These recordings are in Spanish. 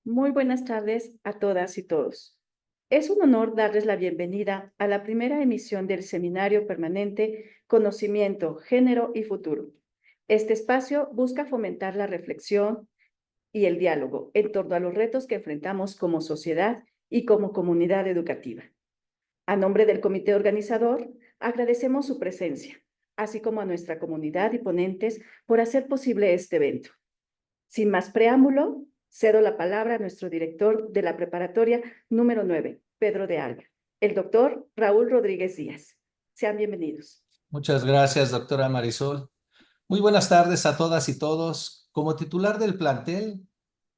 Muy buenas tardes a todas y todos. Es un honor darles la bienvenida a la primera emisión del Seminario Permanente Conocimiento, Género y Futuro. Este espacio busca fomentar la reflexión y el diálogo en torno a los retos que enfrentamos como sociedad y como comunidad educativa. A nombre del comité organizador, agradecemos su presencia, así como a nuestra comunidad y ponentes por hacer posible este evento. Sin más preámbulo, cedo la palabra a nuestro director de la preparatoria número 9, Pedro de Alba, el doctor Raúl Rodríguez Díaz. Sean bienvenidos. Muchas gracias, doctora Marisol. Muy buenas tardes a todas y todos. Como titular del plantel,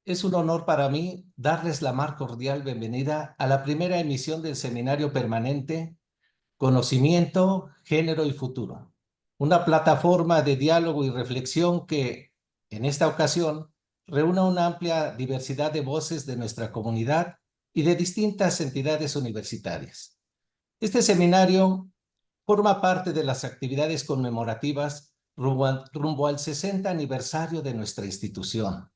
es un honor para mí darles la más cordial bienvenida a la primera emisión del Seminario Permanente Conocimiento, Género y Futuro, una plataforma de diálogo y reflexión que, en esta ocasión, reúne una amplia diversidad de voces de nuestra comunidad y de distintas entidades universitarias. Este seminario forma parte de las actividades conmemorativas rumbo al 60 aniversario de nuestra institución.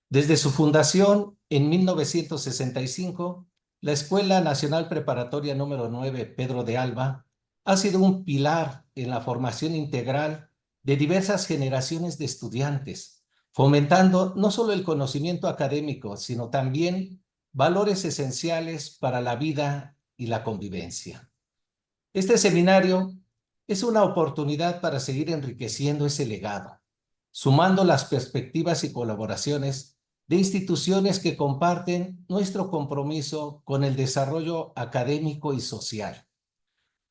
Desde su fundación en 1965, la Escuela Nacional Preparatoria número 9, Pedro de Alba, ha sido un pilar en la formación integral de diversas generaciones de estudiantes, fomentando no solo el conocimiento académico, sino también valores esenciales para la vida y la convivencia. Este seminario es una oportunidad para seguir enriqueciendo ese legado, sumando las perspectivas y colaboraciones de instituciones que comparten nuestro compromiso con el desarrollo académico y social.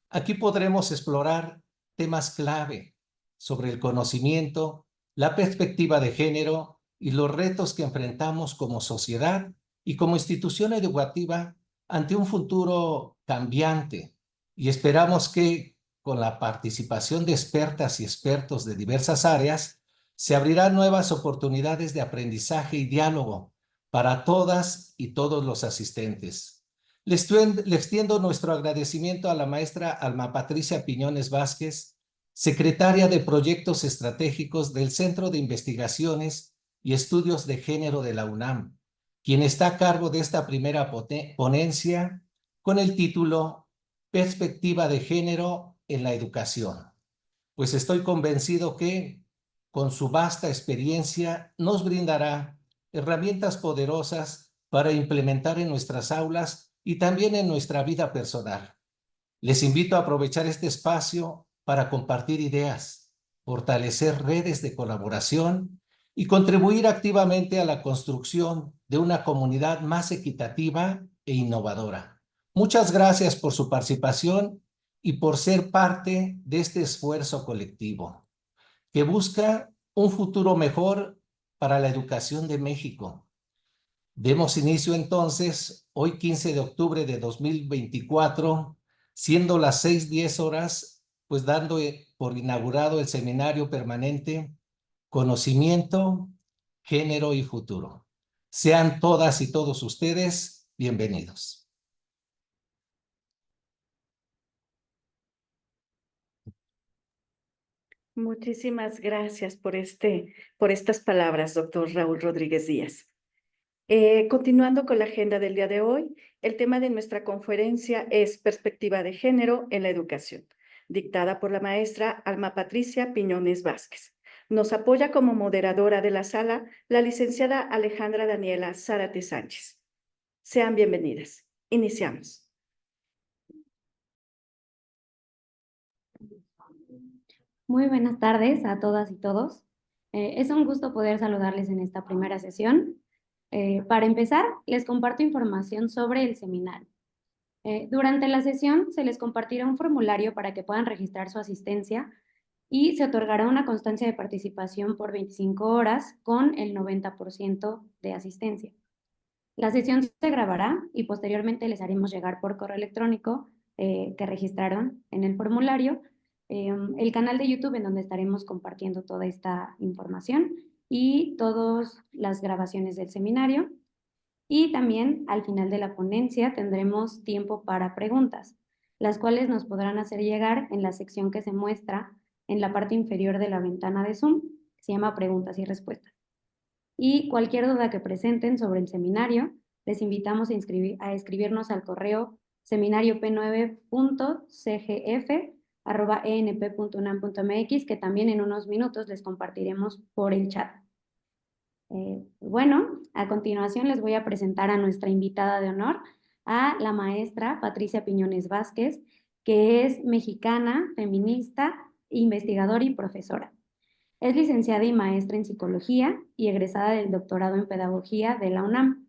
Aquí podremos explorar temas clave sobre el conocimiento, la perspectiva de género y los retos que enfrentamos como sociedad y como institución educativa ante un futuro cambiante. Y esperamos que, con la participación de expertas y expertos de diversas áreas, se abrirán nuevas oportunidades de aprendizaje y diálogo para todas y todos los asistentes. Le extiendo nuestro agradecimiento a la maestra Alma Patricia Piñones Vázquez, secretaria de Proyectos Estratégicos del Centro de Investigaciones y Estudios de Género de la UNAM, quien está a cargo de esta primera ponencia con el título Perspectiva de Género en la Educación. Pues estoy convencido que, con su vasta experiencia, nos brindará herramientas poderosas para implementar en nuestras aulas y también en nuestra vida personal. Les invito a aprovechar este espacio para compartir ideas, fortalecer redes de colaboración y contribuir activamente a la construcción de una comunidad más equitativa e innovadora. Muchas gracias por su participación y por ser parte de este esfuerzo colectivo que busca un futuro mejor para la educación de México. Demos inicio entonces, hoy 15 de octubre de 2024, siendo las 6:10, pues dando por inaugurado el seminario permanente Conocimiento, Género y Futuro. Sean todas y todos ustedes bienvenidos. Muchísimas gracias por estas palabras, doctor Raúl Rodríguez Díaz. Continuando con la agenda del día de hoy, el tema de nuestra conferencia es Perspectiva de Género en la Educación, dictada por la maestra Alma Patricia Piñones Vázquez. Nos apoya como moderadora de la sala la licenciada Alejandra Daniela Zárate Sánchez. Sean bienvenidas. Iniciamos. Muy buenas tardes a todas y todos. Es un gusto poder saludarles en esta primera sesión. Para empezar, les comparto información sobre el seminario. Durante la sesión se les compartirá un formulario para que puedan registrar su asistencia y se otorgará una constancia de participación por 25 horas con el 90% de asistencia. La sesión se grabará y posteriormente les haremos llegar por correo electrónico que registraron en el formulario el canal de YouTube en donde estaremos compartiendo toda esta información y todas las grabaciones del seminario. Y también al final de la ponencia tendremos tiempo para preguntas, las cuales nos podrán hacer llegar en la sección que se muestra en la parte inferior de la ventana de Zoom, que se llama Preguntas y Respuestas. Y cualquier duda que presenten sobre el seminario, les invitamos a escribirnos al correo seminariop9.cgf@enp.unam.mx, que también en unos minutos les compartiremos por el chat. Bueno, a continuación les voy a presentar a nuestra invitada de honor, a la maestra Patricia Piñones Vázquez, que es mexicana, feminista, investigadora y profesora. Es licenciada y maestra en psicología y egresada del doctorado en pedagogía de la UNAM.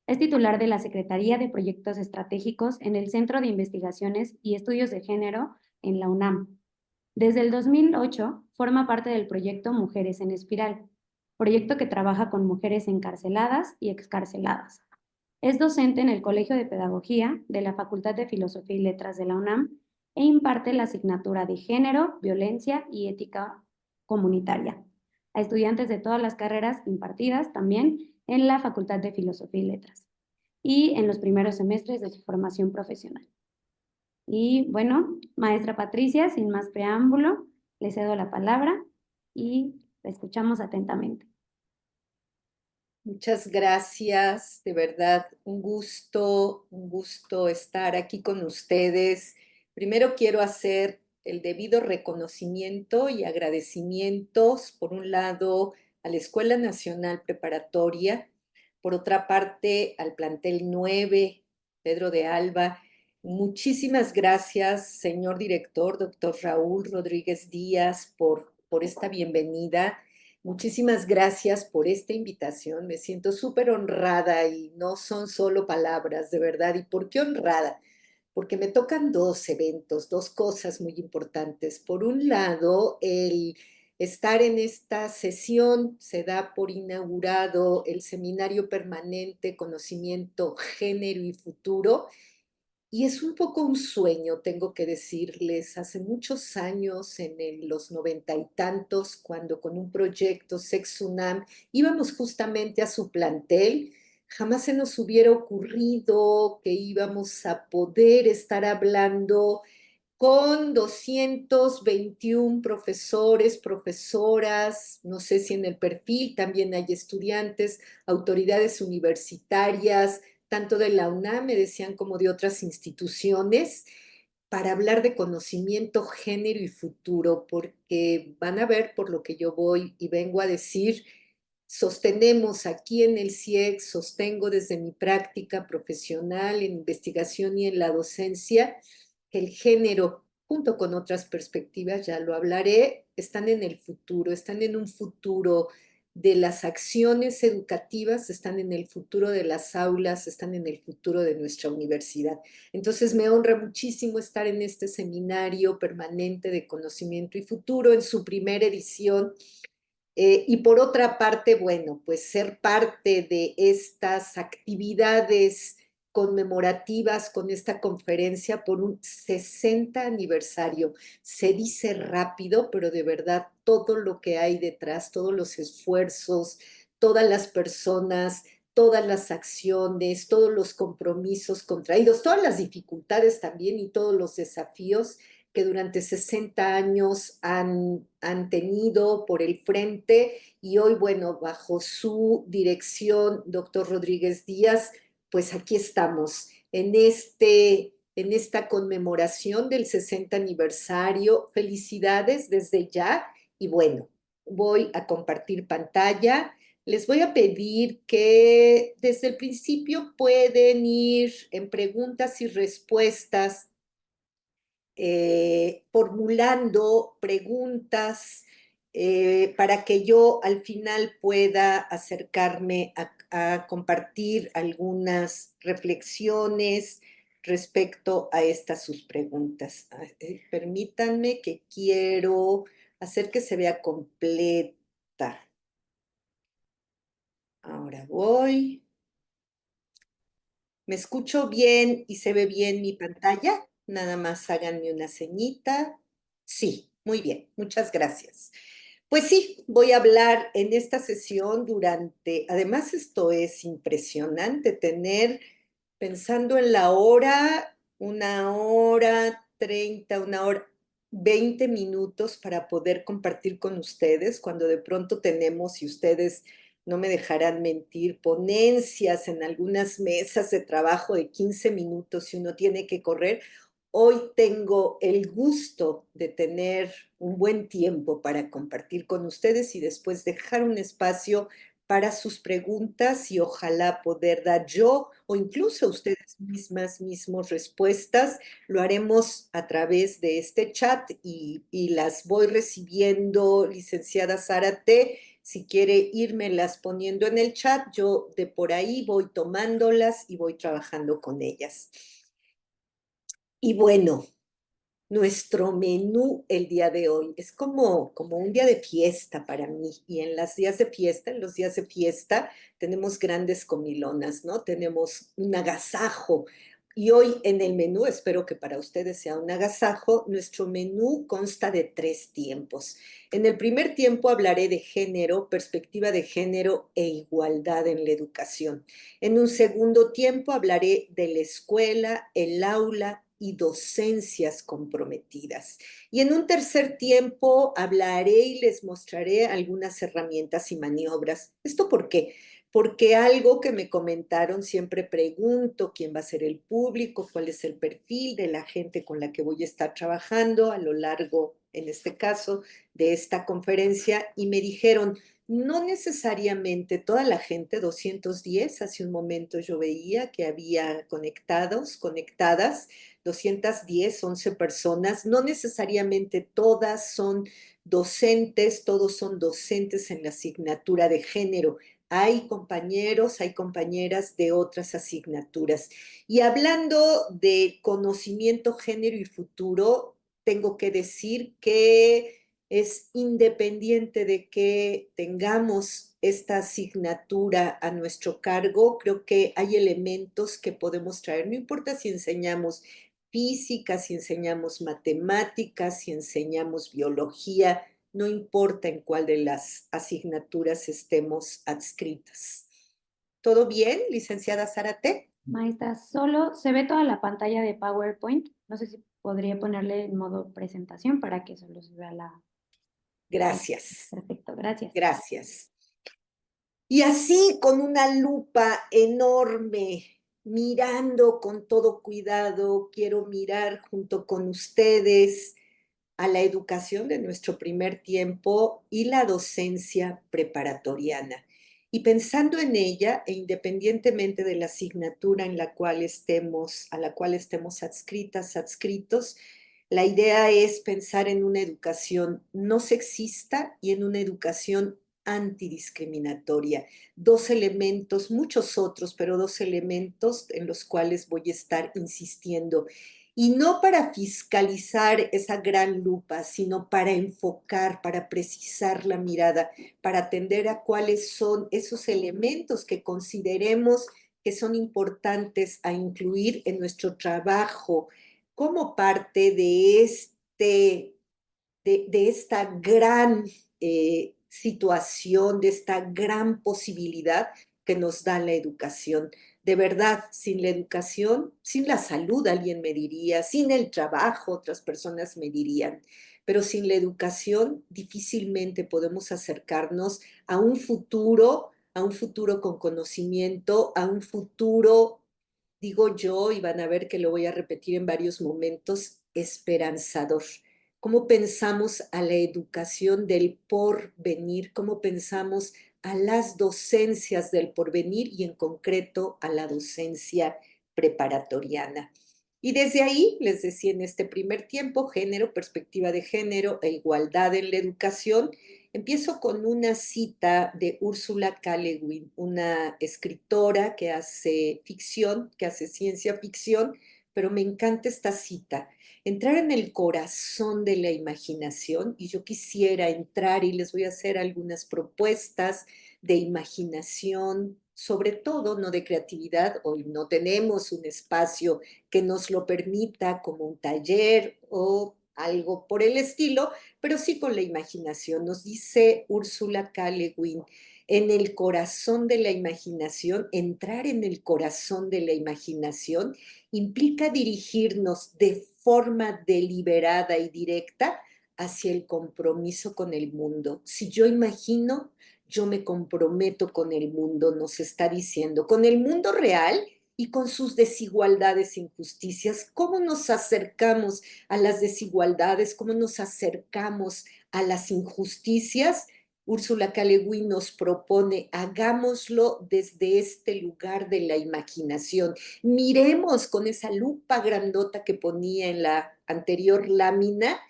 Es titular de la Secretaría de Proyectos Estratégicos en el Centro de Investigaciones y Estudios de Género en la UNAM. Desde el 2008 forma parte del proyecto Mujeres en Espiral, proyecto que trabaja con mujeres encarceladas y excarceladas. Es docente en el Colegio de Pedagogía de la Facultad de Filosofía y Letras de la UNAM e imparte la asignatura de Género, Violencia y Ética Comunitaria a estudiantes de todas las carreras impartidas también en la Facultad de Filosofía y Letras y en los primeros semestres de su formación profesional. Y bueno, maestra Patricia, sin más preámbulo, le cedo la palabra y la escuchamos atentamente. Muchas gracias, de verdad, un gusto estar aquí con ustedes. Primero quiero hacer el debido reconocimiento y agradecimientos, por un lado, a la Escuela Nacional Preparatoria, por otra parte, al plantel 9, Pedro de Alba. Muchísimas gracias, señor director, doctor Raúl Rodríguez Díaz, por esta bienvenida. Muchísimas gracias por esta invitación. Me siento súper honrada y no son solo palabras, de verdad. ¿Y por qué honrada? Porque me tocan dos eventos, dos cosas muy importantes. Por un lado, el estar en esta sesión se da por inaugurado el Seminario Permanente Conocimiento, Género y Futuro. Y es un poco un sueño, tengo que decirles, hace muchos años, los 90 y tantos, cuando con un proyecto SexUNAM íbamos justamente a su plantel, jamás se nos hubiera ocurrido que íbamos a poder estar hablando con 221 profesores, profesoras, no sé si en el perfil también hay estudiantes, autoridades universitarias, tanto de la UNAM, me decían, como de otras instituciones, para hablar de conocimiento, género y futuro, porque van a ver por lo que yo voy y vengo a decir, sostenemos aquí en el CIEX, sostengo desde mi práctica profesional en investigación y en la docencia, que el género, junto con otras perspectivas, ya lo hablaré, están en el futuro, están en un futuro de las acciones educativas, están en el futuro de las aulas, están en el futuro de nuestra universidad. Entonces me honra muchísimo estar en este seminario permanente de conocimiento y futuro en su primera edición. Y por otra parte, bueno, pues ser parte de estas actividades conmemorativas con esta conferencia por un 60 aniversario. Se dice rápido, pero de verdad todo lo que hay detrás, todos los esfuerzos, todas las personas, todas las acciones, todos los compromisos contraídos, todas las dificultades también y todos los desafíos que durante 60 años han tenido por el frente y hoy, bueno, bajo su dirección, doctor Rodríguez Díaz, pues aquí estamos en esta conmemoración del 60 aniversario. Felicidades desde ya y bueno, voy a compartir pantalla. Les voy a pedir que desde el principio pueden ir en preguntas y respuestas formulando preguntas para que yo al final pueda acercarme a compartir algunas reflexiones respecto a estas sus preguntas. Permítanme que quiero hacer que se vea completa. Ahora voy. ¿Me escucho bien y se ve bien mi pantalla? Nada más háganme una ceñita. Sí, muy bien, muchas gracias. Pues sí, voy a hablar en esta sesión además esto es impresionante, tener, pensando en la hora, 1 hora 30, 1 hora 20 minutos para poder compartir con ustedes, cuando de pronto tenemos, y ustedes no me dejarán mentir, ponencias en algunas mesas de trabajo de 15 minutos y uno tiene que correr. Hoy tengo el gusto de tener un buen tiempo para compartir con ustedes y después dejar un espacio para sus preguntas y ojalá poder dar yo o incluso ustedes mismos respuestas. Lo haremos a través de este chat y las voy recibiendo, licenciada Zárate. Si quiere irmelas poniendo en el chat, yo de por ahí voy tomándolas y voy trabajando con ellas. Y bueno, nuestro menú el día de hoy es como un día de fiesta para mí. Y en los días de fiesta, tenemos grandes comilonas, ¿no? Tenemos un agasajo. Y hoy en el menú, espero que para ustedes sea un agasajo, nuestro menú consta de 3 tiempos. En el primer tiempo hablaré de género, perspectiva de género e igualdad en la educación. En un segundo tiempo hablaré de la escuela, el aula y docencias comprometidas. Y en un tercer tiempo hablaré y les mostraré algunas herramientas y maniobras. ¿Esto por qué? Porque algo que me comentaron, siempre pregunto quién va a ser el público, cuál es el perfil de la gente con la que voy a estar trabajando a lo largo, en este caso, de esta conferencia, y me dijeron, no necesariamente toda la gente, 210, hace un momento yo veía que había conectadas, 210, 11 personas, no necesariamente todas son docentes, todos son docentes en la asignatura de género. Hay compañeros, hay compañeras de otras asignaturas. Y hablando de conocimiento, género y futuro, tengo que decir que es independiente de que tengamos esta asignatura a nuestro cargo, creo que hay elementos que podemos traer, no importa si enseñamos física, si enseñamos matemáticas, si enseñamos biología, no importa en cuál de las asignaturas estemos adscritas. ¿Todo bien, licenciada Zárate? Maestra, solo se ve toda la pantalla de PowerPoint. No sé si podría ponerle en modo presentación para que solo se vea la... Gracias, Perfecto, gracias. gracias. Y así con una lupa enorme, mirando con todo cuidado, quiero mirar junto con ustedes a la educación de nuestro primer tiempo y la docencia preparatoriana. Y pensando en ella, e independientemente de la asignatura en la cual estemos, a la cual estemos adscritos, la idea es pensar en una educación no sexista y en una educación antidiscriminatoria. 2 elementos, muchos otros, pero 2 elementos en los cuales voy a estar insistiendo. Y no para fiscalizar esa gran lupa, sino para enfocar, para precisar la mirada, para atender a cuáles son esos elementos que consideremos que son importantes a incluir en nuestro trabajo como parte de esta gran situación, de esta gran posibilidad que nos da la educación. De verdad, sin la educación, sin la salud, alguien me diría, sin el trabajo, otras personas me dirían, pero sin la educación difícilmente podemos acercarnos a un futuro con conocimiento, a un futuro, digo yo, y van a ver que lo voy a repetir en varios momentos, esperanzador. ¿Cómo pensamos a la educación del porvenir? ¿Cómo pensamos a las docencias del porvenir y en concreto a la docencia preparatoriana? Y desde ahí, les decía en este primer tiempo, género, perspectiva de género e igualdad en la educación, empiezo con una cita de Úrsula K. Le Guin, una escritora que hace ficción, que hace ciencia ficción, pero me encanta esta cita. Entrar en el corazón de la imaginación, y yo quisiera entrar y les voy a hacer algunas propuestas de imaginación, sobre todo no de creatividad. Hoy no tenemos un espacio que nos lo permita como un taller o algo por el estilo, pero sí con la imaginación. Nos dice Úrsula K. Le Guin, en el corazón de la imaginación, entrar en el corazón de la imaginación implica dirigirnos de forma deliberada y directa hacia el compromiso con el mundo. Si yo imagino, yo me comprometo con el mundo, nos está diciendo, con el mundo real y con sus desigualdades e injusticias. ¿Cómo nos acercamos a las desigualdades? ¿Cómo nos acercamos a las injusticias? Úrsula K. Le Guin nos propone, hagámoslo desde este lugar de la imaginación. Miremos con esa lupa grandota que ponía en la anterior lámina,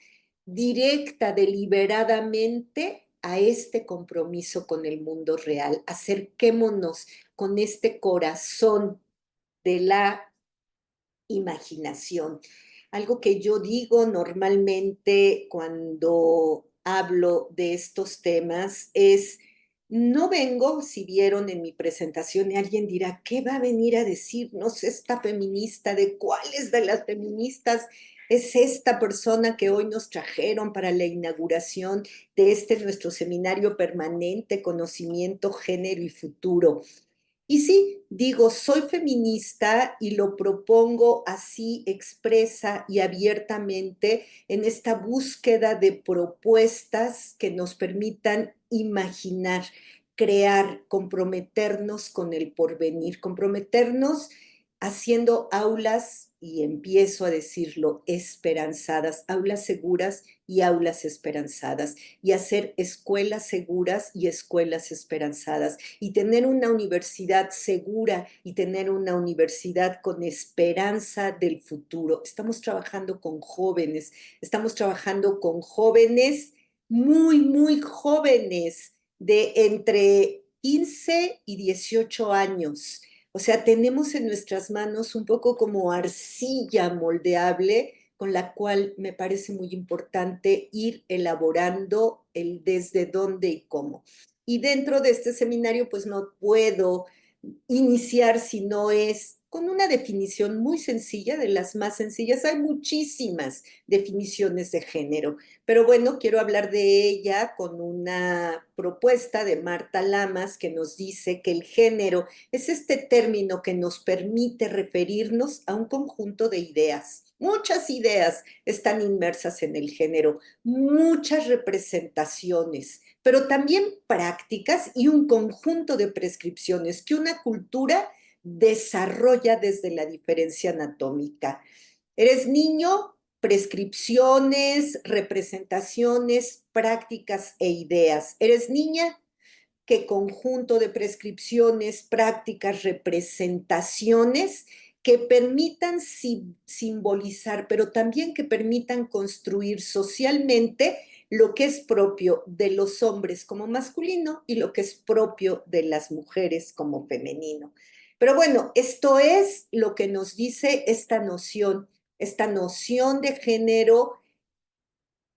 directa, deliberadamente a este compromiso con el mundo real. Acerquémonos con este corazón de la imaginación. Algo que yo digo normalmente cuando hablo de estos temas es, no vengo, si vieron en mi presentación, y alguien dirá, ¿qué va a venir a decirnos esta feminista? ¿De cuáles de las feministas es esta persona que hoy nos trajeron para la inauguración de este nuestro seminario permanente, Conocimiento, Género y Futuro? Y sí, digo, soy feminista y lo propongo así expresa y abiertamente en esta búsqueda de propuestas que nos permitan imaginar, crear, comprometernos con el porvenir, comprometernos haciendo aulas, y empiezo a decirlo, esperanzadas, aulas seguras y aulas esperanzadas, y hacer escuelas seguras y escuelas esperanzadas, y tener una universidad segura y tener una universidad con esperanza del futuro. Estamos trabajando con jóvenes, estamos trabajando con jóvenes muy jóvenes de entre 15 y 18 años. O sea, tenemos en nuestras manos un poco como arcilla moldeable con la cual me parece muy importante ir elaborando el desde dónde y cómo. Y dentro de este seminario, pues no puedo iniciar si no es con una definición muy sencilla, de las más sencillas. Hay muchísimas definiciones de género, pero bueno, quiero hablar de ella con una propuesta de Marta Lamas que nos dice que el género es este término que nos permite referirnos a un conjunto de ideas. Muchas ideas están inmersas en el género, muchas representaciones, pero también prácticas y un conjunto de prescripciones que una cultura desarrolla desde la diferencia anatómica. Eres niño, prescripciones, representaciones, prácticas e ideas. Eres niña, qué conjunto de prescripciones, prácticas, representaciones que permitan simbolizar, pero también que permitan construir socialmente lo que es propio de los hombres como masculino y lo que es propio de las mujeres como femenino. Pero bueno, esto es lo que nos dice esta noción de género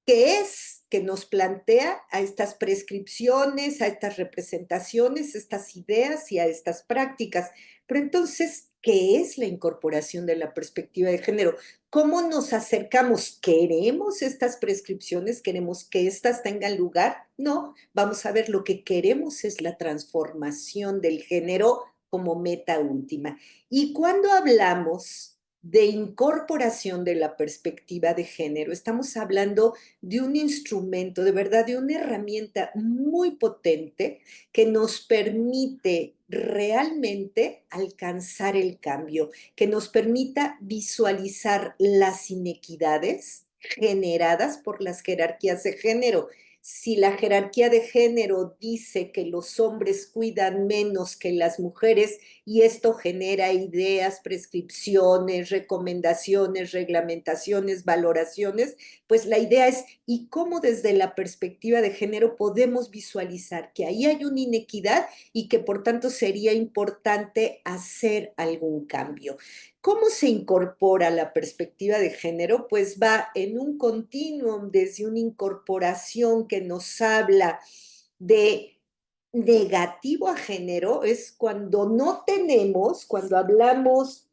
que nos plantea a estas prescripciones, a estas representaciones, estas ideas y a estas prácticas. Pero entonces, ¿qué es la incorporación de la perspectiva de género? ¿Cómo nos acercamos? ¿Queremos estas prescripciones? ¿Queremos que éstas tengan lugar? No, vamos a ver, lo que queremos es la transformación del género como meta última. Y cuando hablamos de incorporación de la perspectiva de género, estamos hablando de un instrumento, de verdad, de una herramienta muy potente que nos permite realmente alcanzar el cambio, que nos permita visualizar las inequidades generadas por las jerarquías de género. Si la jerarquía de género dice que los hombres cuidan menos que las mujeres y esto genera ideas, prescripciones, recomendaciones, reglamentaciones, valoraciones, pues la idea es, ¿y cómo desde la perspectiva de género podemos visualizar que ahí hay una inequidad y que por tanto sería importante hacer algún cambio? ¿Cómo se incorpora la perspectiva de género? Pues va en un continuum desde una incorporación que nos habla de negativo a género, es cuando no tenemos, cuando hablamos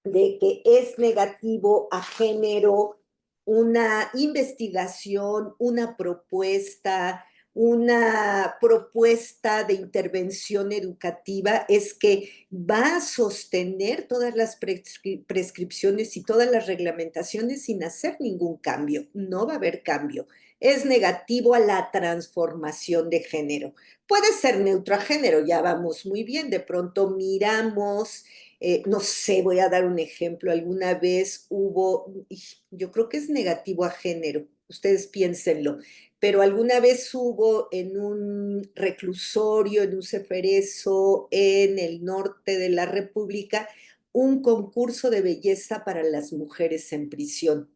de que es negativo a género una investigación, una propuesta, una propuesta de intervención educativa es que va a sostener todas las prescripciones y todas las reglamentaciones sin hacer ningún cambio. No va a haber cambio. Es negativo a la transformación de género. Puede ser neutro a género, ya vamos muy bien. De pronto miramos, no sé, voy a dar un ejemplo. Alguna vez hubo, yo creo que es negativo a género, ustedes piénsenlo, pero alguna vez hubo en un reclusorio, en un ceferezo en el norte de la República, un concurso de belleza para las mujeres en prisión.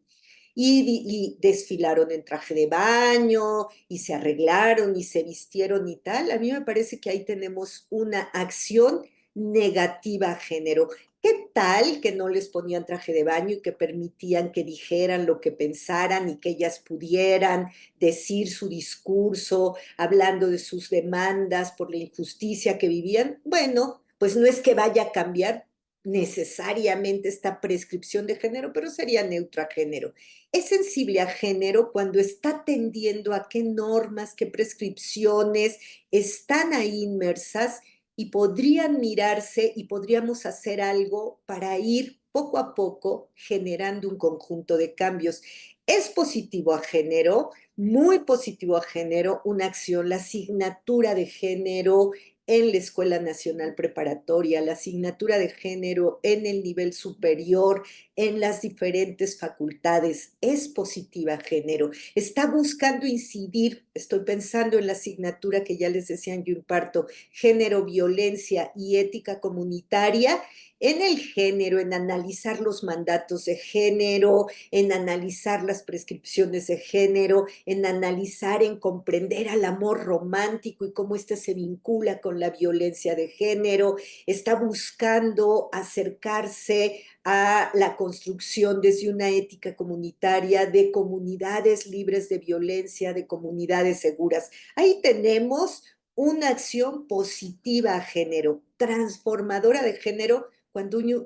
Y desfilaron en traje de baño y se arreglaron y se vistieron y tal. A mí me parece que ahí tenemos una acción negativa a género. ¿Qué tal que no les ponían traje de baño y que permitían que dijeran lo que pensaran y que ellas pudieran decir su discurso hablando de sus demandas por la injusticia que vivían? Bueno, pues no es que vaya a cambiar necesariamente esta prescripción de género, pero sería neutra a género. Es sensible a género cuando está tendiendo a qué normas, qué prescripciones están ahí inmersas y podrían mirarse y podríamos hacer algo para ir poco a poco generando un conjunto de cambios. Es positivo a género, muy positivo a género, una acción, la asignatura de género en la Escuela Nacional Preparatoria, la asignatura de género en el nivel superior, en las diferentes facultades, es positiva a género. Está buscando incidir, estoy pensando en la asignatura que ya les decía yo imparto, género, violencia y ética comunitaria, en el género, en analizar los mandatos de género, en analizar las prescripciones de género, en analizar, en comprender al amor romántico y cómo éste se vincula con la violencia de género, está buscando acercarse a la construcción desde una ética comunitaria de comunidades libres de violencia, de comunidades seguras. Ahí tenemos una acción positiva a género, transformadora de género,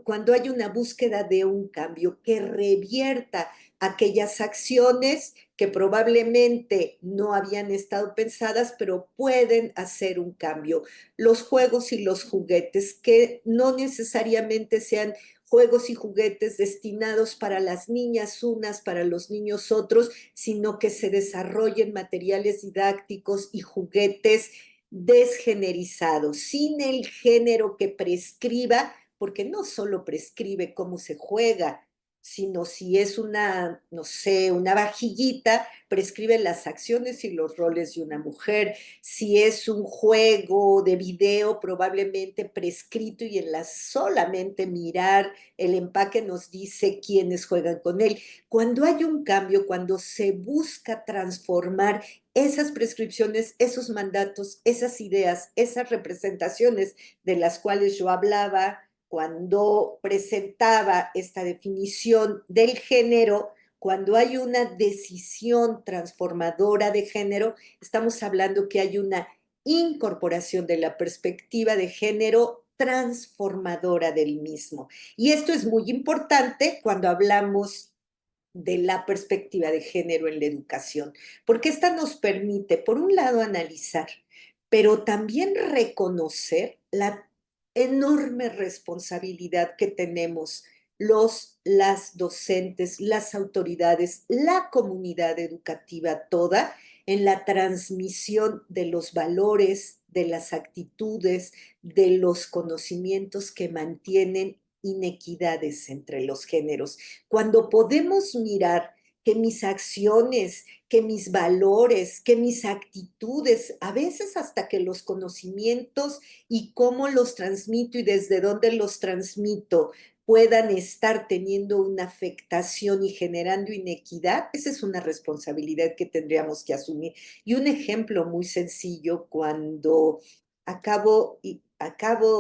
cuando hay una búsqueda de un cambio que revierta aquellas acciones que probablemente no habían estado pensadas, pero pueden hacer un cambio. Los juegos y los juguetes, que no necesariamente sean juegos y juguetes destinados para las niñas unas, para los niños otros, sino que se desarrollen materiales didácticos y juguetes desgenerizados, sin el género que prescriba, porque no solo prescribe cómo se juega, sino si es una, no sé, una vajillita, prescribe las acciones y los roles de una mujer. Si es un juego de video, probablemente prescrito y en la solamente mirar el empaque nos dice quiénes juegan con él. Cuando hay un cambio, cuando se busca transformar esas prescripciones, esos mandatos, esas ideas, esas representaciones de las cuales yo hablaba cuando presentaba esta definición del género, cuando hay una decisión transformadora de género, estamos hablando que hay una incorporación de la perspectiva de género transformadora del mismo. Y esto es muy importante cuando hablamos de la perspectiva de género en la educación, porque esta nos permite, por un lado, analizar, pero también reconocer la enorme responsabilidad que tenemos las docentes, las autoridades, la comunidad educativa toda en la transmisión de los valores, de las actitudes, de los conocimientos que mantienen inequidades entre los géneros. Cuando podemos mirar que mis acciones, que mis valores, que mis actitudes, a veces hasta que los conocimientos y cómo los transmito y desde dónde los transmito puedan estar teniendo una afectación y generando inequidad, esa es una responsabilidad que tendríamos que asumir. Y un ejemplo muy sencillo, cuando acabo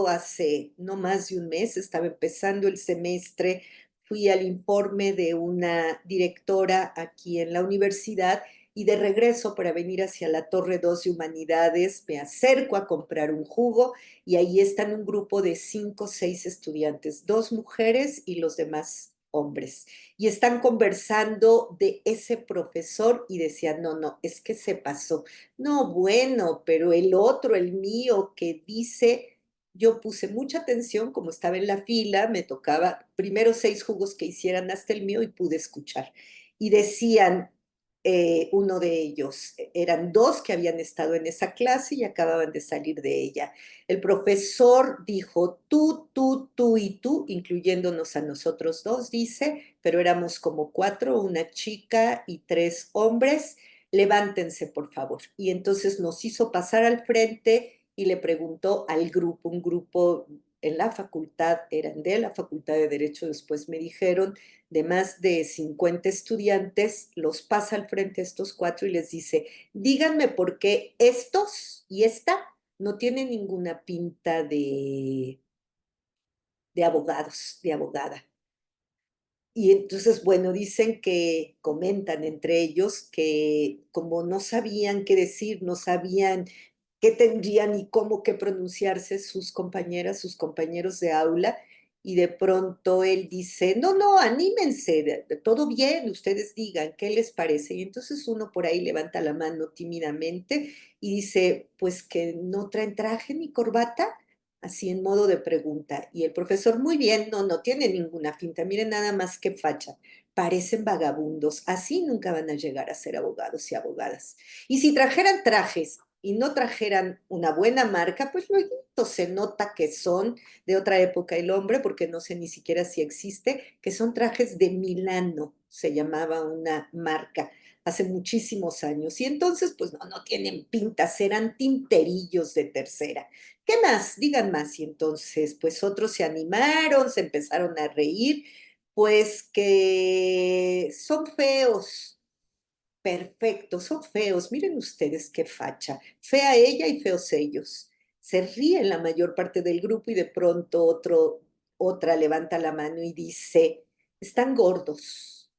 hace no más de un mes, estaba empezando el semestre, fui al informe de una directora aquí en la universidad y de regreso para venir hacia la Torre 2 de Humanidades, me acerco a comprar un jugo y ahí están un grupo de 5 o 6 estudiantes, 2 mujeres y los demás hombres. Y están conversando de ese profesor y decían, no, no, es que se pasó. No, bueno, pero el otro, el mío, que dice, yo puse mucha atención, como estaba en la fila, me tocaba primero 6 jugos que hicieran hasta el mío y pude escuchar. Y decían, uno de ellos, eran 2 que habían estado en esa clase y acababan de salir de ella. El profesor dijo tú y tú, incluyéndonos a nosotros 2, dice, pero éramos como 4, una chica y 3 hombres. Levántense, por favor. Y entonces nos hizo pasar al frente y le preguntó al grupo, un grupo en la facultad, eran de la Facultad de Derecho, después me dijeron, de más de 50 estudiantes, los pasa al frente a estos 4 y les dice, díganme por qué estos y esta no tienen ninguna pinta de abogados, de abogada. Y entonces, bueno, dicen que comentan entre ellos que como no sabían qué decir, no sabían qué tendrían y cómo qué pronunciarse sus compañeras, sus compañeros de aula, y de pronto él dice, no, no, anímense, todo bien, ustedes digan, ¿qué les parece? Y entonces uno por ahí levanta la mano tímidamente y dice, pues que no traen traje ni corbata, así en modo de pregunta. Y el profesor, muy bien, no, no tiene ninguna finta, miren nada más que facha, parecen vagabundos, así nunca van a llegar a ser abogados y abogadas. Y si trajeran trajes y no trajeran una buena marca, pues luego se nota que son de otra época el hombre, porque no sé ni siquiera si existe, que son trajes de Milano, se llamaba una marca hace muchísimos años. Y entonces, pues no, no tienen pintas, eran tinterillos de tercera. ¿Qué más? Digan más. Y entonces, pues otros se animaron, se empezaron a reír, pues que son feos. Perfecto, son feos. Miren ustedes qué facha. Fea ella y feos ellos. Se ríe la mayor parte del grupo y de pronto otra levanta la mano y dice, están gordos.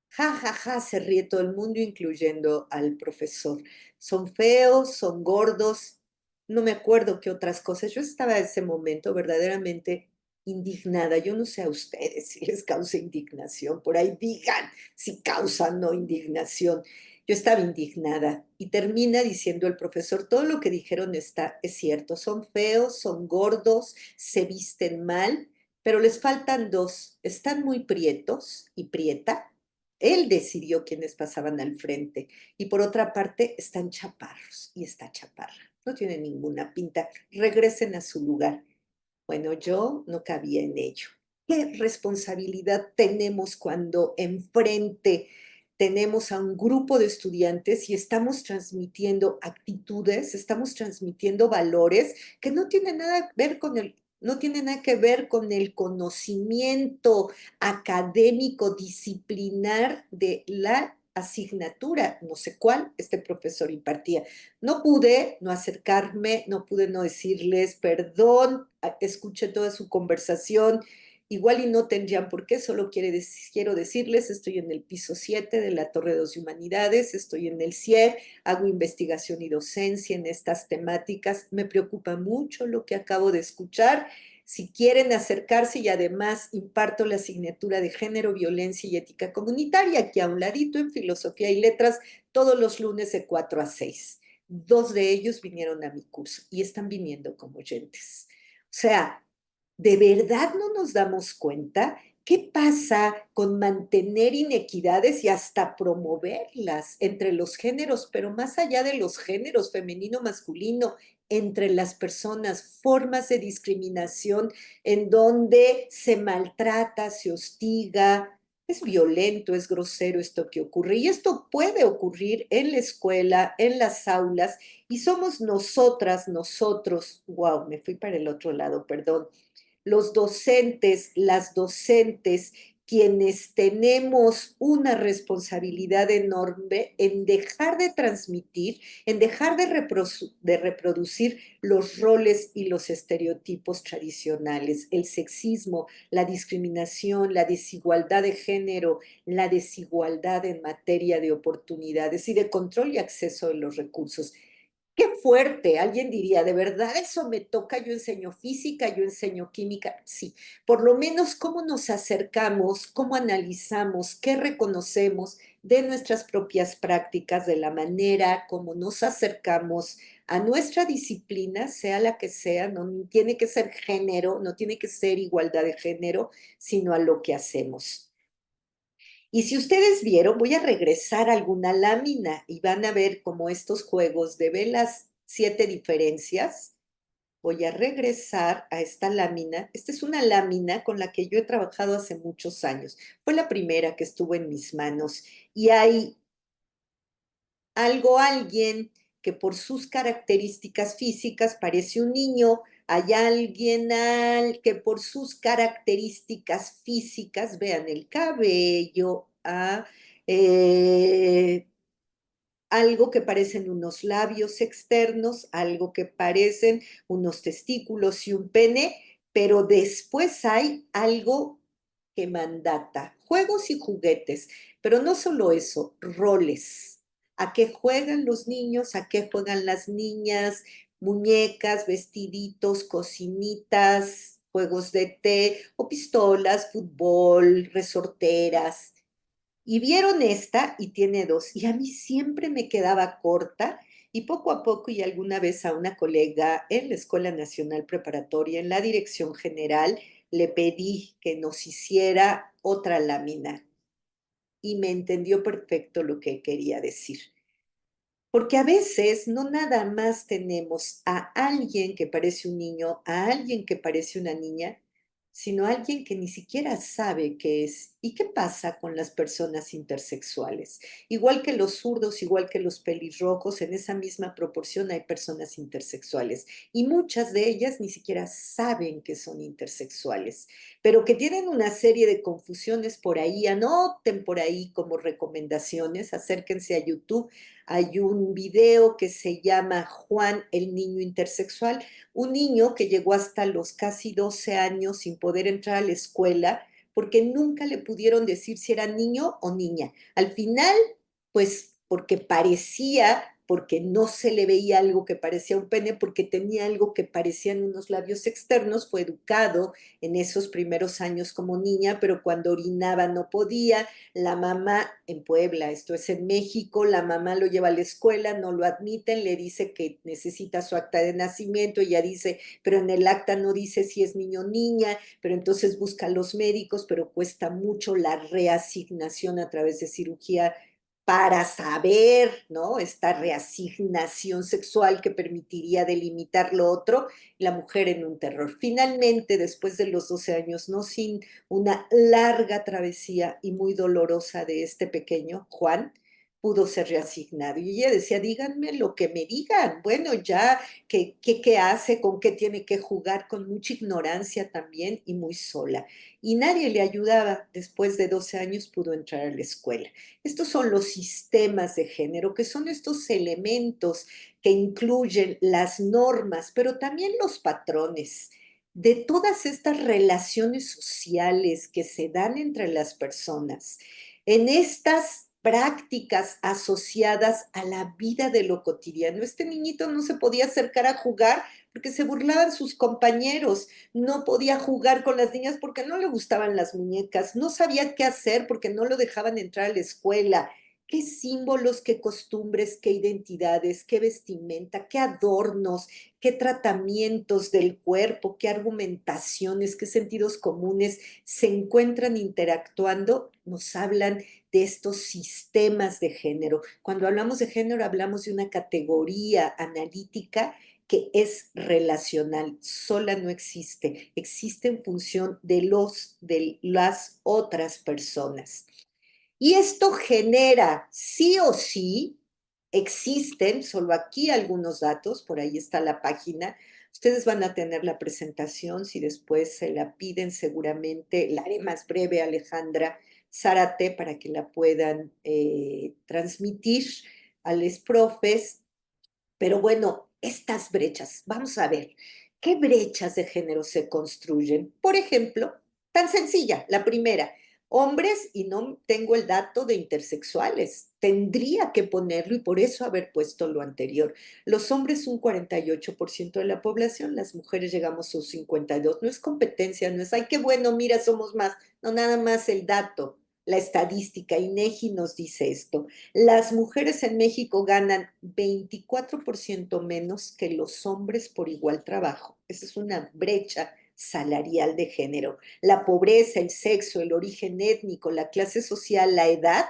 Ja, ja, ja, se ríe todo el mundo, incluyendo al profesor. Son feos, son gordos, no me acuerdo qué otras cosas. Yo estaba en ese momento verdaderamente indignada. Yo no sé a ustedes si les causa indignación. Por ahí digan si causa o no indignación. Yo estaba indignada y termina diciendo el profesor, todo lo que dijeron es cierto. Son feos, son gordos, se visten mal, pero les faltan 2. Están muy prietos y prieta. Él decidió quiénes pasaban al frente. Y por otra parte, están chaparros y está chaparra. No tiene ninguna pinta. Regresen a su lugar. Bueno, yo no cabía en ello. ¿Qué responsabilidad tenemos cuando enfrente tenemos a un grupo de estudiantes y estamos transmitiendo actitudes, estamos transmitiendo valores que no tienen nada que ver con no tienen nada que ver con el conocimiento académico, disciplinar de la asignatura, no sé cuál este profesor impartía? No pude no acercarme, no pude no decirles perdón, escuché toda su conversación, igual y no tendrían por qué, solo quiero decirles, estoy en el piso 7 de la Torre 2 de Humanidades, estoy en el CIER, hago investigación y docencia en estas temáticas, me preocupa mucho lo que acabo de escuchar. Si quieren acercarse, y además imparto la asignatura de género, violencia y ética comunitaria, aquí a un ladito en filosofía y letras, todos los lunes de 4 a 6. 2 de ellos vinieron a mi curso y están viniendo como oyentes. O sea, ¿de verdad no nos damos cuenta? ¿Qué pasa con mantener inequidades y hasta promoverlas entre los géneros, pero más allá de los géneros, femenino, masculino, entre las personas, formas de discriminación en donde se maltrata, se hostiga, es violento, es grosero esto que ocurre? Y esto puede ocurrir en la escuela, en las aulas, y somos nosotras, nosotros, wow, me fui para el otro lado, perdón, los docentes, las docentes, quienes tenemos una responsabilidad enorme en dejar de transmitir, en dejar de reproducir los roles y los estereotipos tradicionales, el sexismo, la discriminación, la desigualdad de género, la desigualdad en materia de oportunidades y de control y acceso a los recursos. Qué fuerte. Alguien diría, ¿de verdad eso me toca? Yo enseño física, yo enseño química. Sí, por lo menos cómo nos acercamos, cómo analizamos, qué reconocemos de nuestras propias prácticas, de la manera como nos acercamos a nuestra disciplina, sea la que sea, no tiene que ser género, no tiene que ser igualdad de género, sino a lo que hacemos. Y si ustedes vieron, voy a regresar a alguna lámina y van a ver como estos juegos de ver las 7 diferencias. Voy a regresar a esta lámina. Esta es una lámina con la que yo he trabajado hace muchos años. Fue la primera que estuvo en mis manos y hay alguien que por sus características físicas parece un niño, hay alguien que por sus características físicas, vean el cabello, eh, algo que parecen unos labios externos, algo que parecen unos testículos y un pene, pero después hay algo que mandata, juegos y juguetes, pero no solo eso, roles. ¿A qué juegan los niños? ¿A qué juegan las niñas? Muñecas, vestiditos, cocinitas, juegos de té o pistolas, fútbol, resorteras. Y vieron esta y tiene 2. Y a mí siempre me quedaba corta y poco a poco y alguna vez a una colega en la Escuela Nacional Preparatoria, en la Dirección General, le pedí que nos hiciera otra lámina y me entendió perfecto lo que quería decir. Porque a veces no nada más tenemos a alguien que parece un niño, a alguien que parece una niña, sino a alguien que ni siquiera sabe qué es. ¿Y qué pasa con las personas intersexuales? Igual que los zurdos, igual que los pelirrojos, en esa misma proporción hay personas intersexuales. Y muchas de ellas ni siquiera saben que son intersexuales, pero que tienen una serie de confusiones por ahí. Anoten por ahí como recomendaciones, acérquense a YouTube. Hay un video que se llama Juan, el niño intersexual, un niño que llegó hasta los casi 12 años sin poder entrar a la escuela porque nunca le pudieron decir si era niño o niña. Al final, pues porque parecía, porque no se le veía algo que parecía un pene, porque tenía algo que parecían unos labios externos, fue educado en esos primeros años como niña, pero cuando orinaba no podía. La mamá en Puebla, esto es en México, la mamá lo lleva a la escuela, no lo admiten, le dice que necesita su acta de nacimiento, ella dice, pero en el acta no dice si es niño o niña, pero entonces busca a los médicos, pero cuesta mucho la reasignación a través de cirugía para saber, ¿no? Esta reasignación sexual que permitiría delimitar lo otro, la mujer en un terror. Finalmente, después de los 12 años, no sin una larga travesía y muy dolorosa de este pequeño, Juan, pudo ser reasignado. Y ella decía, díganme lo que me digan. Bueno, ya, ¿qué hace? ¿Con qué tiene que jugar? Con mucha ignorancia también y muy sola. Y nadie le ayudaba. Después de 12 años pudo entrar a la escuela. Estos son los sistemas de género, que son estos elementos que incluyen las normas, pero también los patrones de todas estas relaciones sociales que se dan entre las personas, en estas prácticas asociadas a la vida de lo cotidiano. Este niñito no se podía acercar a jugar porque se burlaban sus compañeros, no podía jugar con las niñas porque no le gustaban las muñecas, no sabía qué hacer porque no lo dejaban entrar a la escuela. Qué símbolos, qué costumbres, qué identidades, qué vestimenta, qué adornos, qué tratamientos del cuerpo, qué argumentaciones, qué sentidos comunes se encuentran interactuando, nos hablan de estos sistemas de género. Cuando hablamos de género, hablamos de una categoría analítica que es relacional, sola no existe, existe en función de las otras personas. Y esto genera, sí o sí, existen, solo aquí algunos datos, por ahí está la página. Ustedes van a tener la presentación, si después se la piden seguramente, la haré más breve, Alejandra Zárate, para que la puedan transmitir a los profes. Pero bueno, estas brechas, vamos a ver, ¿qué brechas de género se construyen? Por ejemplo, tan sencilla, la primera, Hombres, y no tengo el dato de intersexuales, tendría que ponerlo y por eso haber puesto lo anterior. Los hombres un 48% de la población, las mujeres llegamos a un 52%. No es competencia, no es, ay, qué bueno, mira, somos más. No, nada más el dato, la estadística, INEGI nos dice esto. Las mujeres en México ganan 24% menos que los hombres por igual trabajo. Esa es una brecha salarial de género. La pobreza, el sexo, el origen étnico, la clase social, la edad,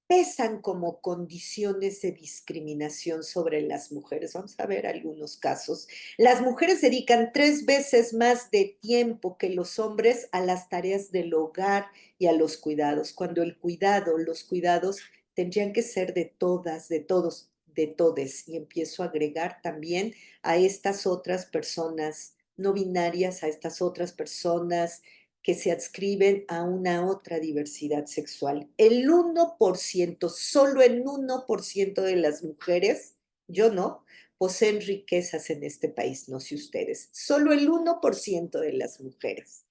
pesan como condiciones de discriminación sobre las mujeres. Vamos a ver algunos casos. Las mujeres dedican 3 veces más de tiempo que los hombres a las tareas del hogar y a los cuidados, cuando el cuidado, los cuidados tendrían que ser de todas, de todos, de todes. Y empiezo a agregar también a estas otras personas no binarias, a estas otras personas que se adscriben a una otra diversidad sexual. El 1%, solo el 1% de las mujeres, yo no, poseen riquezas en este país, no sé ustedes, solo el 1% de las mujeres.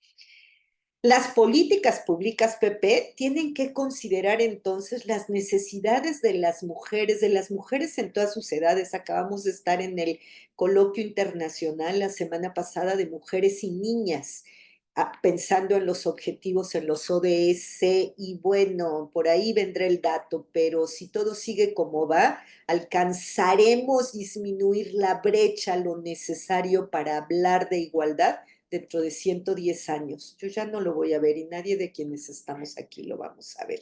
Las políticas públicas, PP, tienen que considerar entonces las necesidades de las mujeres en todas sus edades. Acabamos de estar en el coloquio internacional la semana pasada de mujeres y niñas, pensando en los objetivos, en los ODS, y bueno, por ahí vendrá el dato, pero si todo sigue como va, alcanzaremos disminuir la brecha, lo necesario para hablar de igualdad dentro de 110 años. Yo ya no lo voy a ver y nadie de quienes estamos aquí lo vamos a ver.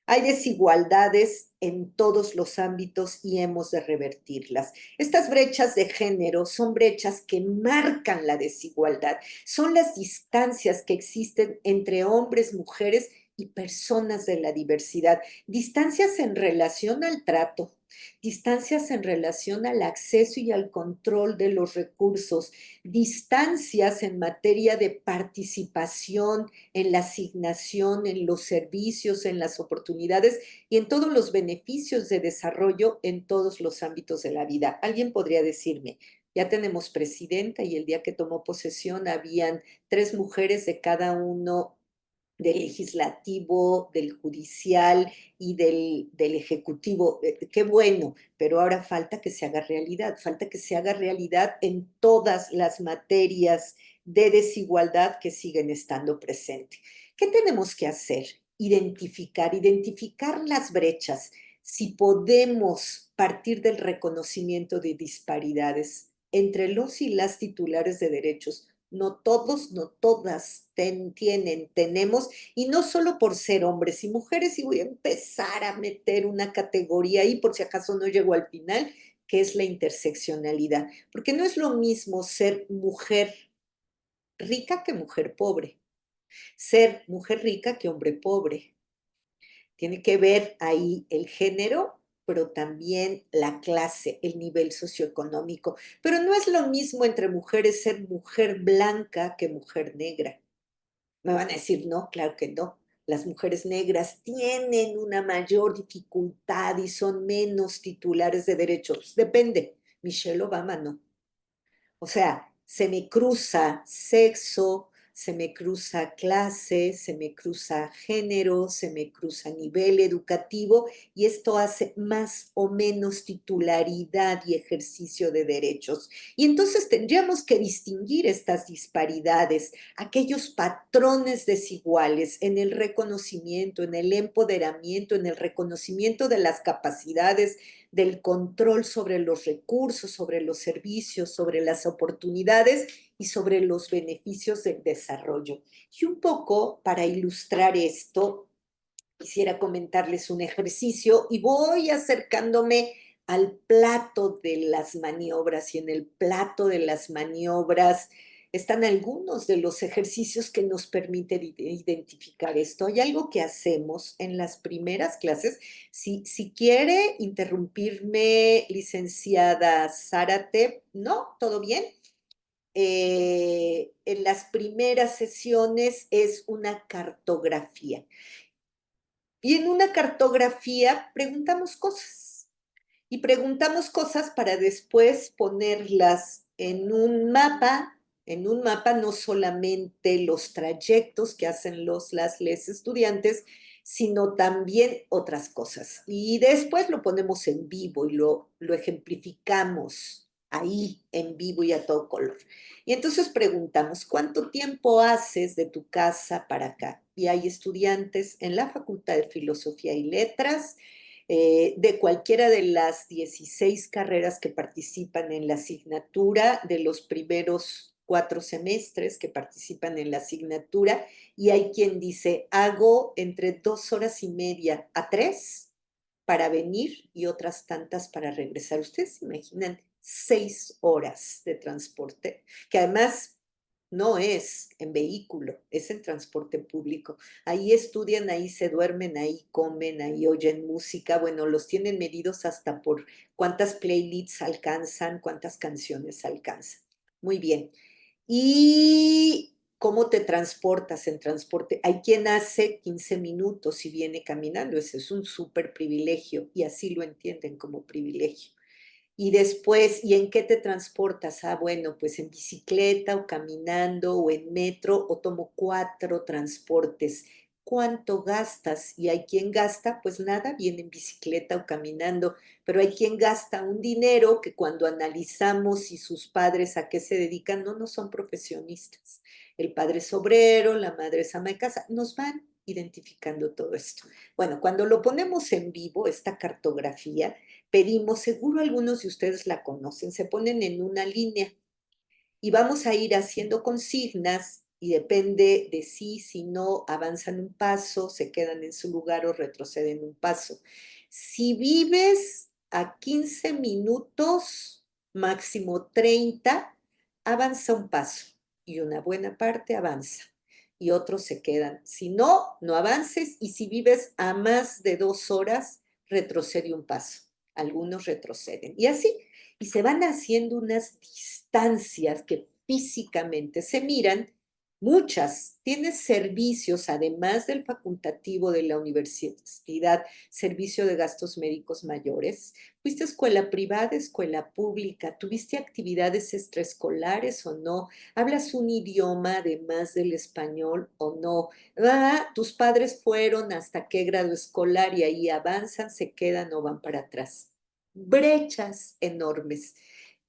Hay desigualdades en todos los ámbitos y hemos de revertirlas. Estas brechas de género son brechas que marcan la desigualdad, son las distancias que existen entre hombres, mujeres y personas de la diversidad, distancias en relación al trato, distancias en relación al acceso y al control de los recursos, distancias en materia de participación, en la asignación, en los servicios, en las oportunidades y en todos los beneficios de desarrollo en todos los ámbitos de la vida. Alguien podría decirme, ya tenemos presidenta y el día que tomó posesión habían 3 mujeres de cada uno del legislativo, del judicial y del ejecutivo. Qué bueno, pero ahora falta que se haga realidad, falta que se haga realidad en todas las materias de desigualdad que siguen estando presentes. ¿Qué tenemos que hacer? Identificar las brechas. Si podemos partir del reconocimiento de disparidades entre los y las titulares de derechos, no todos, no todas tenemos, y no solo por ser hombres y mujeres, y voy a empezar a meter una categoría ahí por si acaso no llego al final, que es la interseccionalidad, porque no es lo mismo ser mujer rica que mujer pobre, ser mujer rica que hombre pobre. Tiene que ver ahí el género, pero también la clase, el nivel socioeconómico. Pero no es lo mismo entre mujeres ser mujer blanca que mujer negra. Me van a decir, no, claro que no. Las mujeres negras tienen una mayor dificultad y son menos titulares de derechos. Depende. Michelle Obama no. O sea, se me cruza sexo, se me cruza clase, se me cruza género, se me cruza nivel educativo y esto hace más o menos titularidad y ejercicio de derechos. Y entonces tendríamos que distinguir estas disparidades, aquellos patrones desiguales en el reconocimiento, en el empoderamiento, en el reconocimiento de las capacidades, del control sobre los recursos, sobre los servicios, sobre las oportunidades y sobre los beneficios del desarrollo. Y un poco para ilustrar esto, quisiera comentarles un ejercicio y voy acercándome al plato de las maniobras y en el plato de las maniobras están algunos de los ejercicios que nos permiten identificar esto. Hay algo que hacemos en las primeras clases. Si quiere interrumpirme, licenciada Zárate, ¿no? ¿Todo bien? En las primeras sesiones es una cartografía. Y en una cartografía preguntamos cosas. Y preguntamos cosas para después ponerlas en un mapa En un mapa no solamente los trayectos que hacen les estudiantes, sino también otras cosas. Y después lo ponemos en vivo y lo ejemplificamos ahí en vivo y a todo color. Y entonces preguntamos, ¿cuánto tiempo haces de tu casa para acá? Y hay estudiantes en la Facultad de Filosofía y Letras, de cualquiera de las 16 carreras que participan en la asignatura, de los primeros 4 semestres que participan en la asignatura, y hay quien dice, hago entre 2 horas y media a 3 para venir y otras tantas para regresar. Ustedes se imaginan 6 horas de transporte, que además no es en vehículo, es en transporte público. Ahí estudian, ahí se duermen, ahí comen, ahí oyen música. Bueno, los tienen medidos hasta por cuántas playlists alcanzan, cuántas canciones alcanzan. Muy bien. ¿Y cómo te transportas en transporte? Hay quien hace 15 minutos y viene caminando. Ese es un súper privilegio y así lo entienden como privilegio. Y después, ¿y en qué te transportas? Ah, bueno, pues en bicicleta o caminando o en metro o tomo 4 transportes. ¿Cuánto gastas? Y hay quien gasta, pues nada, viene en bicicleta o caminando, pero hay quien gasta un dinero que cuando analizamos y sus padres a qué se dedican, no son profesionistas. El padre es obrero, la madre es ama de casa, nos van identificando todo esto. Bueno, cuando lo ponemos en vivo, esta cartografía, pedimos, seguro algunos de ustedes la conocen, se ponen en una línea y vamos a ir haciendo consignas y depende de si no, avanzan un paso, se quedan en su lugar o retroceden un paso. Si vives a 15 minutos, máximo 30, avanza un paso y una buena parte avanza y otros se quedan. Si no, no avances y si vives a más de 2 horas, retrocede un paso. Algunos retroceden y así y se van haciendo unas distancias que físicamente se miran, muchas. Tienes servicios, además del facultativo de la universidad, servicio de gastos médicos mayores. ¿Fuiste a escuela privada, escuela pública? ¿Tuviste actividades extraescolares o no? ¿Hablas un idioma además del español o no? Ah, tus padres fueron hasta qué grado escolar y ahí avanzan, se quedan o van para atrás. Brechas enormes.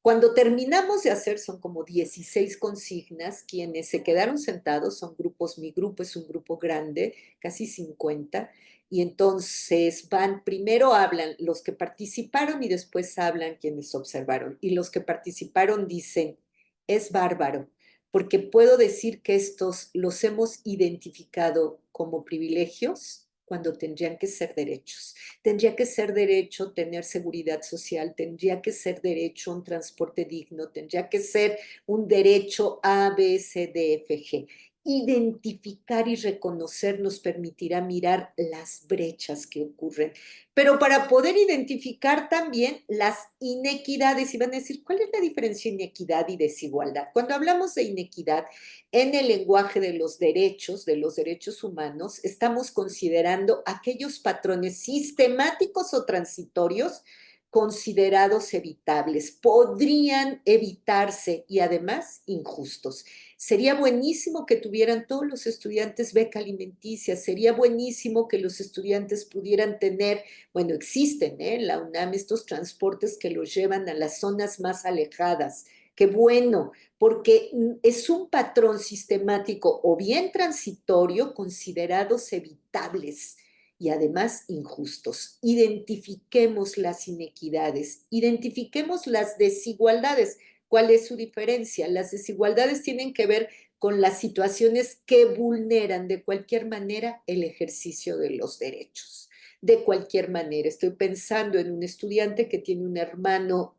Cuando terminamos de hacer, son como 16 consignas, quienes se quedaron sentados son grupos, mi grupo es un grupo grande, casi 50, y entonces van, primero hablan los que participaron y después hablan quienes observaron. Y los que participaron dicen, es bárbaro, porque puedo decir que estos los hemos identificado como privilegios cuando tendrían que ser derechos. Tendría que ser derecho tener seguridad social, tendría que ser derecho a un transporte digno, tendría que ser un derecho A, B, C, D, F, G. Identificar y reconocer nos permitirá mirar las brechas que ocurren, pero para poder identificar también las inequidades, y van a decir, ¿cuál es la diferencia en inequidad y desigualdad? Cuando hablamos de inequidad, en el lenguaje de los derechos humanos, estamos considerando aquellos patrones sistemáticos o transitorios considerados evitables, podrían evitarse y además injustos. Sería buenísimo que tuvieran todos los estudiantes beca alimenticia, sería buenísimo que los estudiantes pudieran tener, bueno, existen en la UNAM estos transportes que los llevan a las zonas más alejadas. Qué bueno, porque es un patrón sistemático o bien transitorio considerados evitables y además injustos. Identifiquemos las inequidades, identifiquemos las desigualdades. ¿Cuál es su diferencia? Las desigualdades tienen que ver con las situaciones que vulneran de cualquier manera el ejercicio de los derechos. De cualquier manera, estoy pensando en un estudiante que tiene un hermano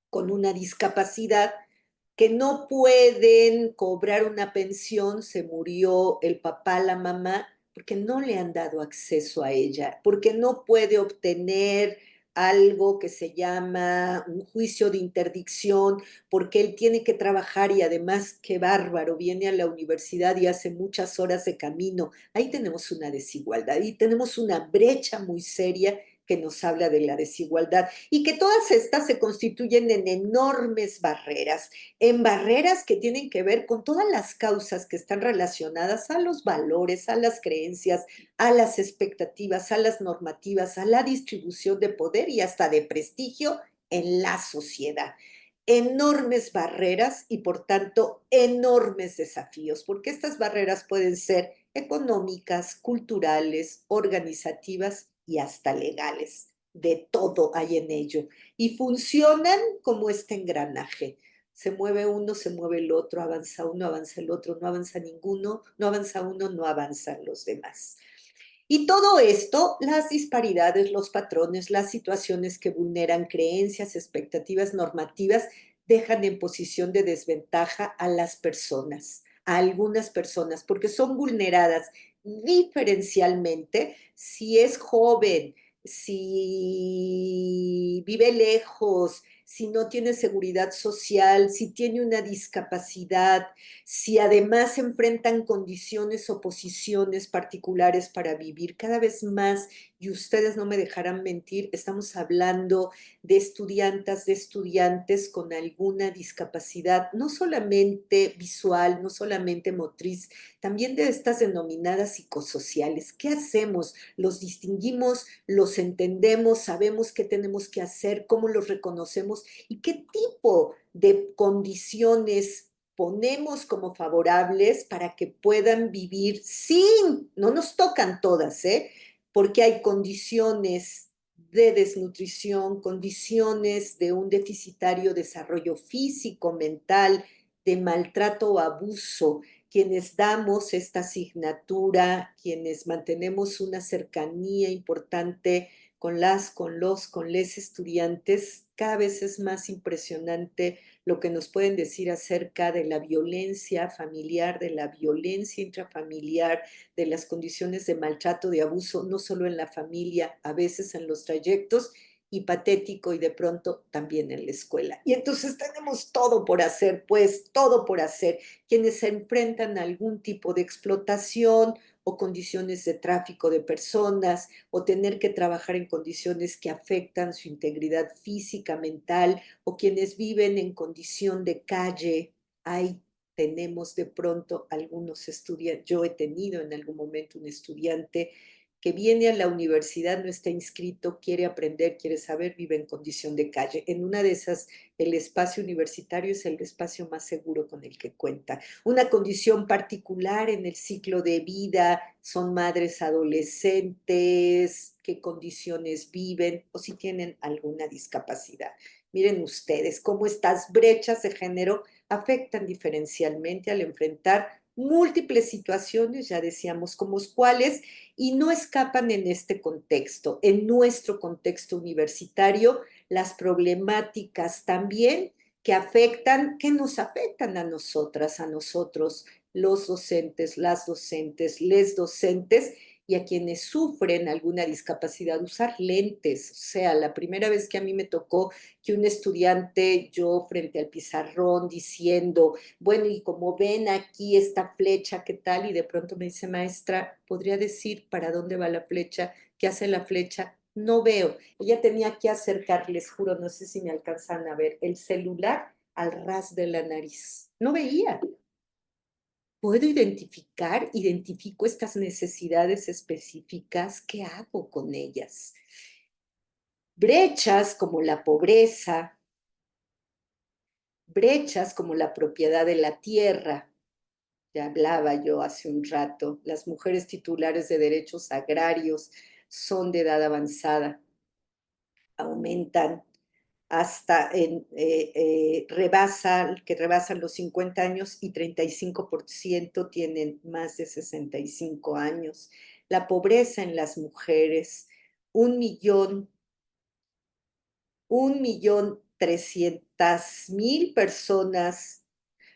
con una discapacidad que no pueden cobrar una pensión, se murió el papá, la mamá, porque no le han dado acceso a ella, porque no puede obtener algo que se llama un juicio de interdicción, porque él tiene que trabajar y además, qué bárbaro, viene a la universidad y hace muchas horas de camino. Ahí tenemos una desigualdad y tenemos una brecha muy seria que nos habla de la desigualdad y que todas estas se constituyen en enormes barreras, en barreras que tienen que ver con todas las causas que están relacionadas a los valores, a las creencias, a las expectativas, a las normativas, a la distribución de poder y hasta de prestigio en la sociedad. Enormes barreras y por tanto enormes desafíos, porque estas barreras pueden ser económicas, culturales, organizativas y hasta legales. De todo hay en ello y funcionan como este engranaje. Se mueve uno, se mueve el otro, avanza uno, avanza el otro, no avanza ninguno, no avanza uno, no avanzan los demás. Y todo esto, las disparidades, los patrones, las situaciones que vulneran creencias, expectativas normativas, dejan en posición de desventaja a las personas, a algunas personas, porque son vulneradas diferencialmente si es joven, si vive lejos, si no tiene seguridad social, si tiene una discapacidad, si además se enfrentan condiciones o posiciones particulares para vivir cada vez más, y ustedes no me dejarán mentir, estamos hablando de estudiantes con alguna discapacidad, no solamente visual, no solamente motriz, también de estas denominadas psicosociales. ¿Qué hacemos? ¿Los distinguimos? ¿Los entendemos? ¿Sabemos qué tenemos que hacer? ¿Cómo los reconocemos? ¿Y qué tipo de condiciones ponemos como favorables para que puedan vivir sin, no nos tocan todas, porque hay condiciones de desnutrición, condiciones de un deficitario desarrollo físico, mental, de maltrato o abuso? Quienes damos esta asignatura, quienes mantenemos una cercanía importante con con les estudiantes, cada vez es más impresionante lo que nos pueden decir acerca de la violencia familiar, de la violencia intrafamiliar, de las condiciones de maltrato, de abuso, no solo en la familia, a veces en los trayectos, y patético y de pronto también en la escuela. Y entonces tenemos todo por hacer, pues todo por hacer. Quienes se enfrentan a algún tipo de explotación o condiciones de tráfico de personas o tener que trabajar en condiciones que afectan su integridad física, mental, o quienes viven en condición de calle. Ahí tenemos de pronto algunos estudiantes. Yo he tenido en algún momento un estudiante que viene a la universidad, no está inscrito, quiere aprender, quiere saber, vive en condición de calle. En una de esas, el espacio universitario es el espacio más seguro con el que cuenta. Una condición particular en el ciclo de vida, son madres adolescentes, qué condiciones viven o si tienen alguna discapacidad. Miren ustedes cómo estas brechas de género afectan diferencialmente al enfrentar múltiples situaciones, ya decíamos, como cuáles, y no escapan en este contexto, en nuestro contexto universitario, las problemáticas también que nos afectan a nosotras, a nosotros, los docentes, las docentes, les docentes, y a quienes sufren alguna discapacidad, usar lentes. O sea, la primera vez que a mí me tocó que un estudiante, yo frente al pizarrón diciendo, bueno, y como ven aquí esta flecha, ¿qué tal? Y de pronto me dice, maestra, ¿podría decir para dónde va la flecha? ¿Qué hace la flecha? No veo. Ella tenía que acercar, les juro, no sé si me alcanzan a ver, el celular al ras de la nariz. No veía. Puedo identifico estas necesidades específicas, ¿qué hago con ellas? Brechas como la pobreza, brechas como la propiedad de la tierra, ya hablaba yo hace un rato, las mujeres titulares de derechos agrarios son de edad avanzada, aumentan hasta que rebasan los 50 años y 35% tienen más de 65 años. La pobreza en las mujeres, 1.300.000 personas,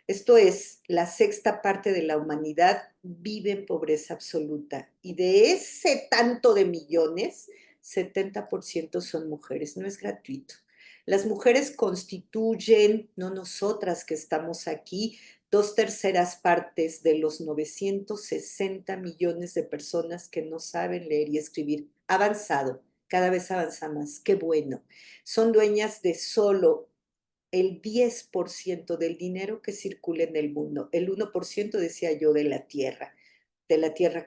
esto es, la sexta parte de la humanidad vive en pobreza absoluta. Y de ese tanto de millones, 70% son mujeres. No es gratuito. Las mujeres constituyen, no nosotras que estamos aquí, 2/3 de los 960 millones de personas que no saben leer y escribir avanzado. cada vez avanza más, qué bueno. Son dueñas de solo el 10% del dinero que circula en el mundo, el 1%, decía yo, de la tierra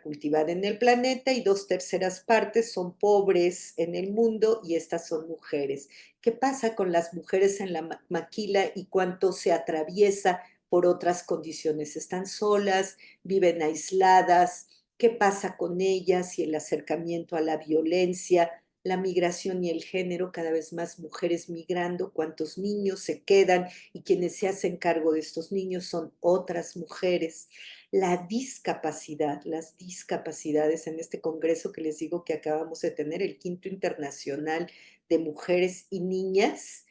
cultivada en el planeta, y 2/3 partes son pobres en el mundo, y estas son mujeres. ¿Qué pasa con las mujeres en la maquila y cuánto se atraviesa por otras condiciones? ¿Están solas? ¿Viven aisladas? ¿Qué pasa con ellas y el acercamiento a la violencia, la migración y el género? Cada vez más mujeres migrando, cuántos niños se quedan, y quienes se hacen cargo de estos niños son otras mujeres. La discapacidad, las discapacidades en este congreso que les digo que acabamos de tener, el 5º Internacional de Mujeres y Niñas,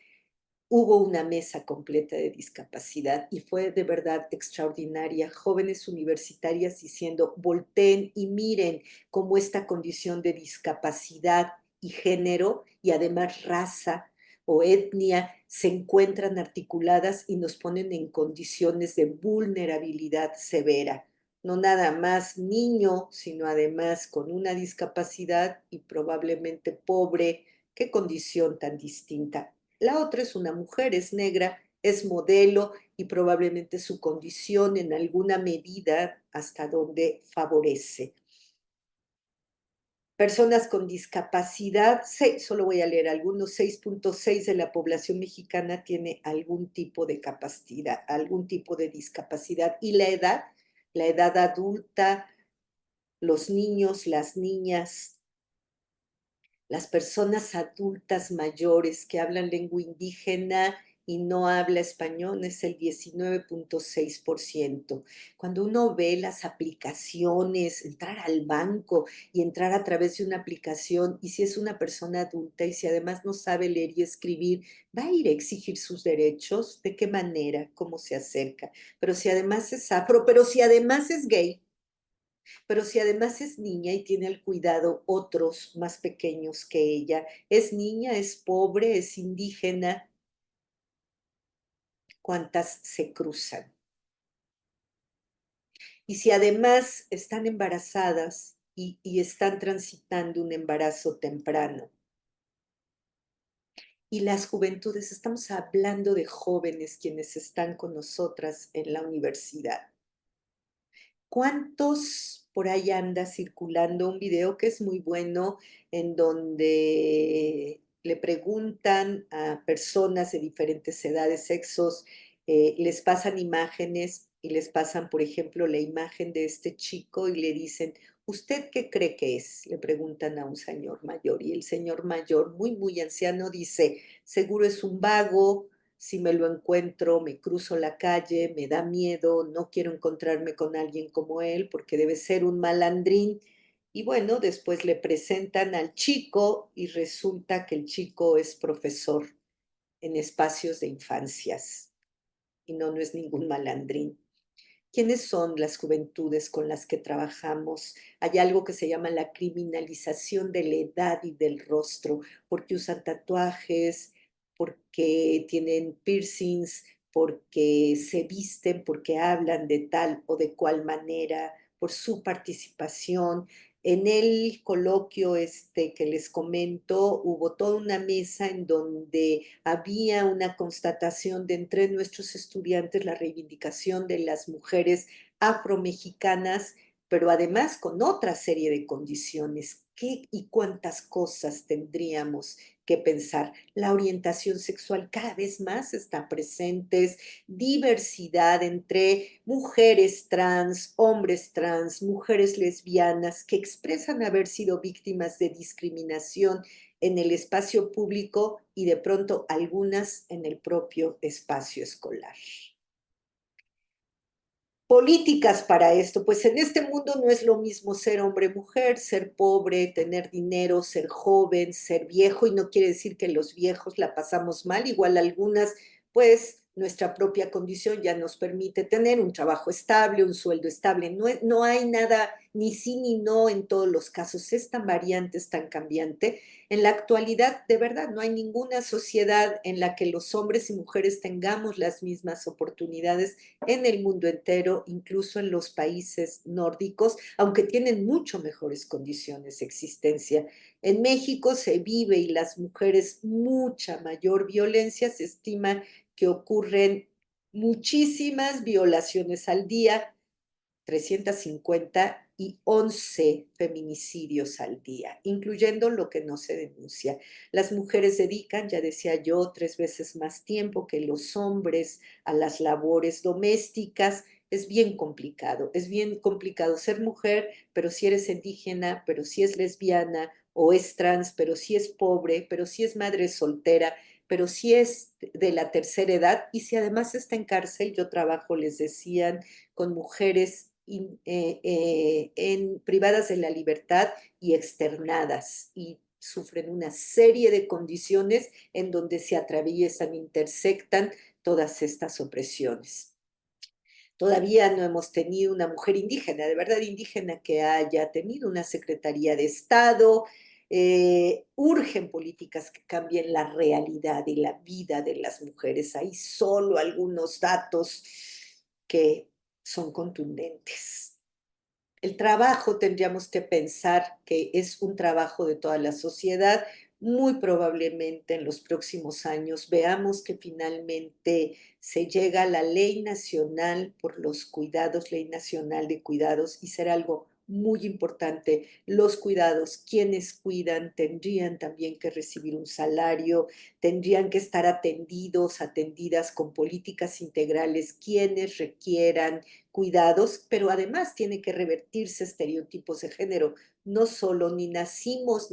hubo una mesa completa de discapacidad y fue de verdad extraordinaria. Jóvenes universitarias diciendo, volteen y miren cómo esta condición de discapacidad y género, y además raza o etnia, se encuentran articuladas y nos ponen en condiciones de vulnerabilidad severa. No nada más niño, sino además con una discapacidad y probablemente pobre. Qué condición tan distinta. La otra es una mujer, es negra, es modelo, y probablemente su condición en alguna medida hasta donde favorece. Personas con discapacidad, solo voy a leer algunos, 6.6 de la población mexicana tiene algún tipo de capacidad, algún tipo de discapacidad. Y la edad adulta, los niños, las niñas, las personas adultas mayores que hablan lengua indígena y no habla español es el 19.6%. Cuando uno ve las aplicaciones, entrar al banco y entrar a través de una aplicación, y si es una persona adulta y si además no sabe leer y escribir, ¿va a ir a exigir sus derechos? ¿De qué manera? ¿Cómo se acerca? Pero si además es afro, pero si además es gay, pero si además es niña y tiene al cuidado otros más pequeños que ella, es niña, es pobre, es indígena, ¿cuántas se cruzan? Y si además están embarazadas y están transitando un embarazo temprano. Y las juventudes, estamos hablando de jóvenes quienes están con nosotras en la universidad. ¿Cuántos por ahí anda circulando un video que es muy bueno, en donde le preguntan a personas de diferentes edades, sexos, les pasan imágenes y les pasan, por ejemplo, la imagen de este chico y le dicen, ¿usted qué cree que es? Le preguntan a un señor mayor, y el señor mayor, muy, muy anciano, dice, seguro es un vago. Si me lo encuentro, me cruzo la calle, me da miedo, no quiero encontrarme con alguien como él porque debe ser un malandrín. Y bueno, después le presentan al chico y resulta que el chico es profesor en espacios de infancias y no es ningún malandrín. ¿Quiénes son las juventudes con las que trabajamos? Hay algo que se llama la criminalización de la edad y del rostro, porque usan tatuajes, porque tienen piercings, porque se visten, porque hablan de tal o de cual manera, por su participación. En el coloquio que les comento, hubo toda una mesa en donde había una constatación de entre nuestros estudiantes la reivindicación de las mujeres afromexicanas, pero además con otra serie de condiciones. ¿Qué y cuántas cosas tendríamos que pensar? La orientación sexual cada vez más está presente, diversidad entre mujeres trans, hombres trans, mujeres lesbianas que expresan haber sido víctimas de discriminación en el espacio público y de pronto algunas en el propio espacio escolar. Políticas para esto, pues en este mundo no es lo mismo ser hombre, mujer, ser pobre, tener dinero, ser joven, ser viejo, y no quiere decir que los viejos la pasamos mal, igual algunas pues nuestra propia condición ya nos permite tener un trabajo estable, un sueldo estable. No hay nada ni sí ni no en todos los casos. Es tan variante, es tan cambiante. En la actualidad, de verdad, no hay ninguna sociedad en la que los hombres y mujeres tengamos las mismas oportunidades en el mundo entero, incluso en los países nórdicos, aunque tienen mucho mejores condiciones de existencia. En México se vive y las mujeres mucha mayor violencia. Se estima que ocurren muchísimas violaciones al día, 350 y 11 feminicidios al día, incluyendo lo que no se denuncia. Las mujeres dedican, ya decía yo, 3 veces más tiempo que los hombres a las labores domésticas. Es bien complicado ser mujer, pero si eres indígena, pero si es lesbiana o es trans, pero si es pobre, pero si es madre soltera, pero si es de la tercera edad y si además está en cárcel. Yo trabajo, les decían, con mujeres privadas de la libertad y externadas, y sufren una serie de condiciones en donde se atraviesan, intersectan todas estas opresiones. Todavía no hemos tenido una mujer indígena, de verdad indígena, que haya tenido una Secretaría de Estado. Urgen políticas que cambien la realidad y la vida de las mujeres. Hay solo algunos datos que son contundentes. El trabajo, tendríamos que pensar que es un trabajo de toda la sociedad. Muy probablemente en los próximos años veamos que finalmente se llega a la Ley Nacional por los Cuidados, Ley Nacional de Cuidados, y será algo muy importante. Los cuidados, quienes cuidan, tendrían también que recibir un salario, tendrían que estar atendidos, atendidas con políticas integrales, quienes requieran cuidados, pero además tiene que revertirse estereotipos de género. No solo ni nacimos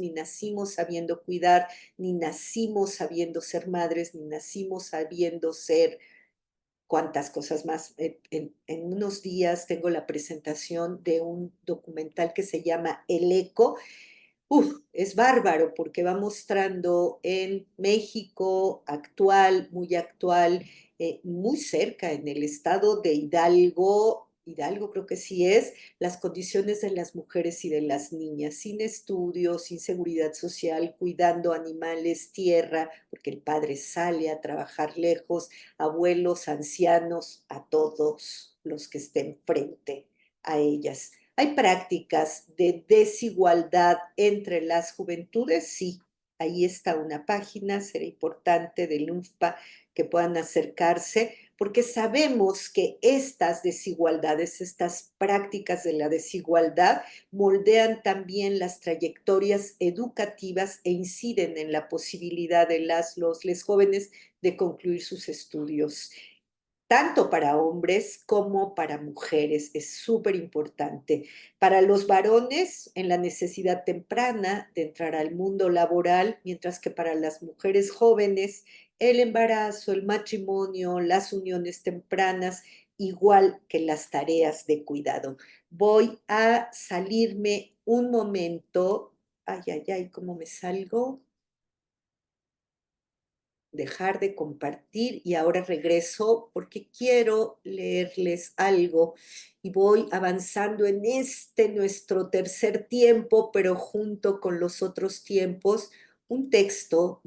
sabiendo cuidar, ni nacimos sabiendo ser madres, ni nacimos sabiendo ser cuántas cosas más. En unos días tengo la presentación de un documental que se llama El Eco. Es bárbaro porque va mostrando en México actual, muy cerca, en el estado de Hidalgo creo que sí es, las condiciones de las mujeres y de las niñas, sin estudios, sin seguridad social, cuidando animales, tierra, porque el padre sale a trabajar lejos, abuelos, ancianos, a todos los que estén frente a ellas. ¿Hay prácticas de desigualdad entre las juventudes? Sí, ahí está una página, será importante, del UNFPA, que puedan acercarse, porque sabemos que estas desigualdades, estas prácticas de la desigualdad, moldean también las trayectorias educativas e inciden en la posibilidad de los jóvenes de concluir sus estudios, tanto para hombres como para mujeres. Es súper importante. Para los varones, en la necesidad temprana de entrar al mundo laboral, mientras que para las mujeres jóvenes, el embarazo, el matrimonio, las uniones tempranas, igual que las tareas de cuidado. Voy a salirme un momento. Ay, ay, ay, ¿cómo me salgo? Dejar de compartir, y ahora regreso porque quiero leerles algo, y voy avanzando en este nuestro tercer tiempo, pero junto con los otros tiempos, un texto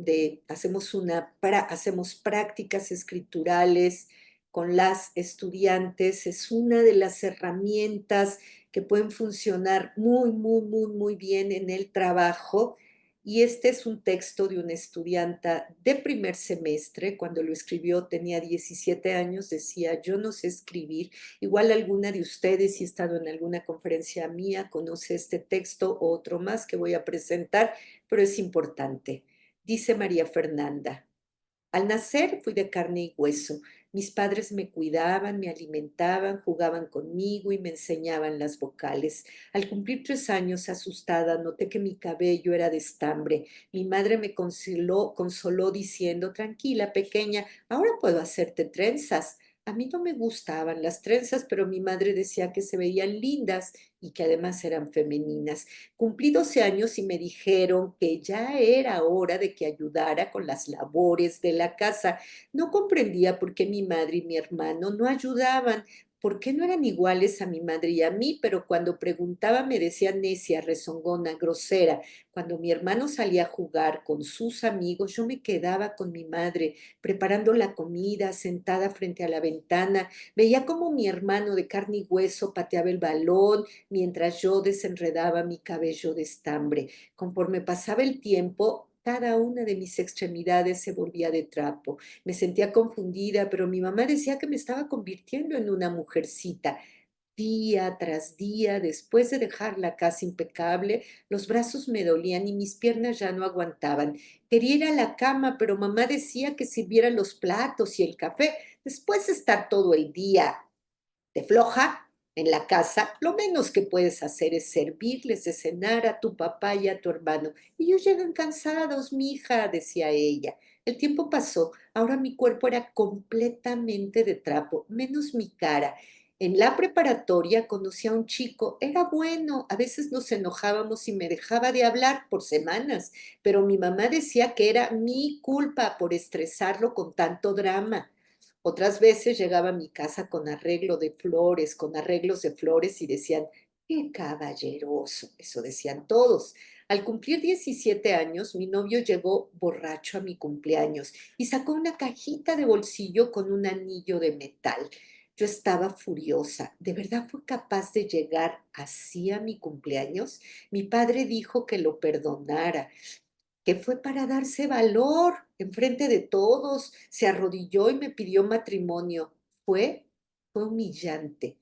hacemos prácticas escriturales con las estudiantes. Es una de las herramientas que pueden funcionar muy, muy, muy, muy bien en el trabajo. Y este es un texto de una estudianta de primer semestre. Cuando lo escribió tenía 17 años, decía: yo no sé escribir. Igual alguna de ustedes, si ha estado en alguna conferencia mía, conoce este texto o otro más que voy a presentar, pero es importante. Dice María Fernanda: al nacer fui de carne y hueso. Mis padres me cuidaban, me alimentaban, jugaban conmigo y me enseñaban las vocales. Al cumplir 3 años, asustada, noté que mi cabello era de estambre. Mi madre me consoló diciendo: tranquila, pequeña, ahora puedo hacerte trenzas. A mí no me gustaban las trenzas, pero mi madre decía que se veían lindas y que además eran femeninas. Cumplí 12 años y me dijeron que ya era hora de que ayudara con las labores de la casa. No comprendía por qué mi madre y mi hermano no ayudaban, por qué no eran iguales a mi madre y a mí, pero cuando preguntaba me decían necia, rezongona, grosera. Cuando mi hermano salía a jugar con sus amigos, yo me quedaba con mi madre, preparando la comida, sentada frente a la ventana. Veía cómo mi hermano de carne y hueso pateaba el balón mientras yo desenredaba mi cabello de estambre. Conforme pasaba el tiempo, cada una de mis extremidades se volvía de trapo. Me sentía confundida, pero mi mamá decía que me estaba convirtiendo en una mujercita. Día tras día, después de dejar la casa impecable, los brazos me dolían y mis piernas ya no aguantaban. Quería ir a la cama, pero mamá decía que sirviera los platos y el café. Después de estar todo el día de floja en la casa, lo menos que puedes hacer es servirles de cenar a tu papá y a tu hermano. Ellos llegan cansados, mi hija, decía ella. El tiempo pasó, ahora mi cuerpo era completamente de trapo, menos mi cara. En la preparatoria conocí a un chico, era bueno, a veces nos enojábamos y me dejaba de hablar por semanas, pero mi mamá decía que era mi culpa por estresarlo con tanto drama. Otras veces llegaba a mi casa con arreglo de flores, con arreglos de flores y decían, qué caballeroso, eso decían todos. Al cumplir 17 años, mi novio llegó borracho a mi cumpleaños y sacó una cajita de bolsillo con un anillo de metal. Yo estaba furiosa. ¿De verdad fue capaz de llegar así a mi cumpleaños? Mi padre dijo que lo perdonara, que fue para darse valor enfrente de todos, se arrodilló y me pidió matrimonio. Fue humillante,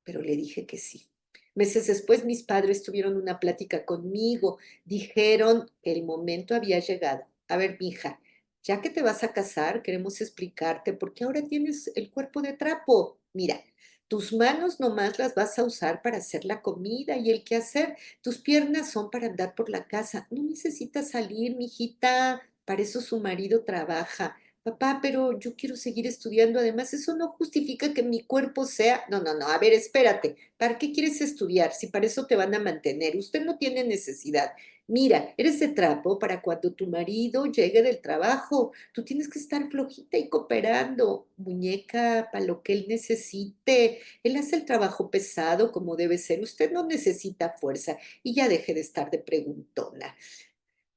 pero le dije que sí. Meses después mis padres tuvieron una plática conmigo, dijeron que el momento había llegado. A ver, mija, ya que te vas a casar, queremos explicarte por qué ahora tienes el cuerpo de trapo. Mira, tus manos nomás las vas a usar para hacer la comida y el quehacer. Tus piernas son para andar por la casa. No necesitas salir, mijita. Para eso su marido trabaja. Papá, pero yo quiero seguir estudiando. Además, eso no justifica que mi cuerpo sea... No, no, no. A ver, espérate. ¿Para qué quieres estudiar si para eso te van a mantener? Usted no tiene necesidad. Mira, eres de trapo para cuando tu marido llegue del trabajo. Tú tienes que estar flojita y cooperando, muñeca, para lo que él necesite. Él hace el trabajo pesado como debe ser. Usted no necesita fuerza y ya deje de estar de preguntona.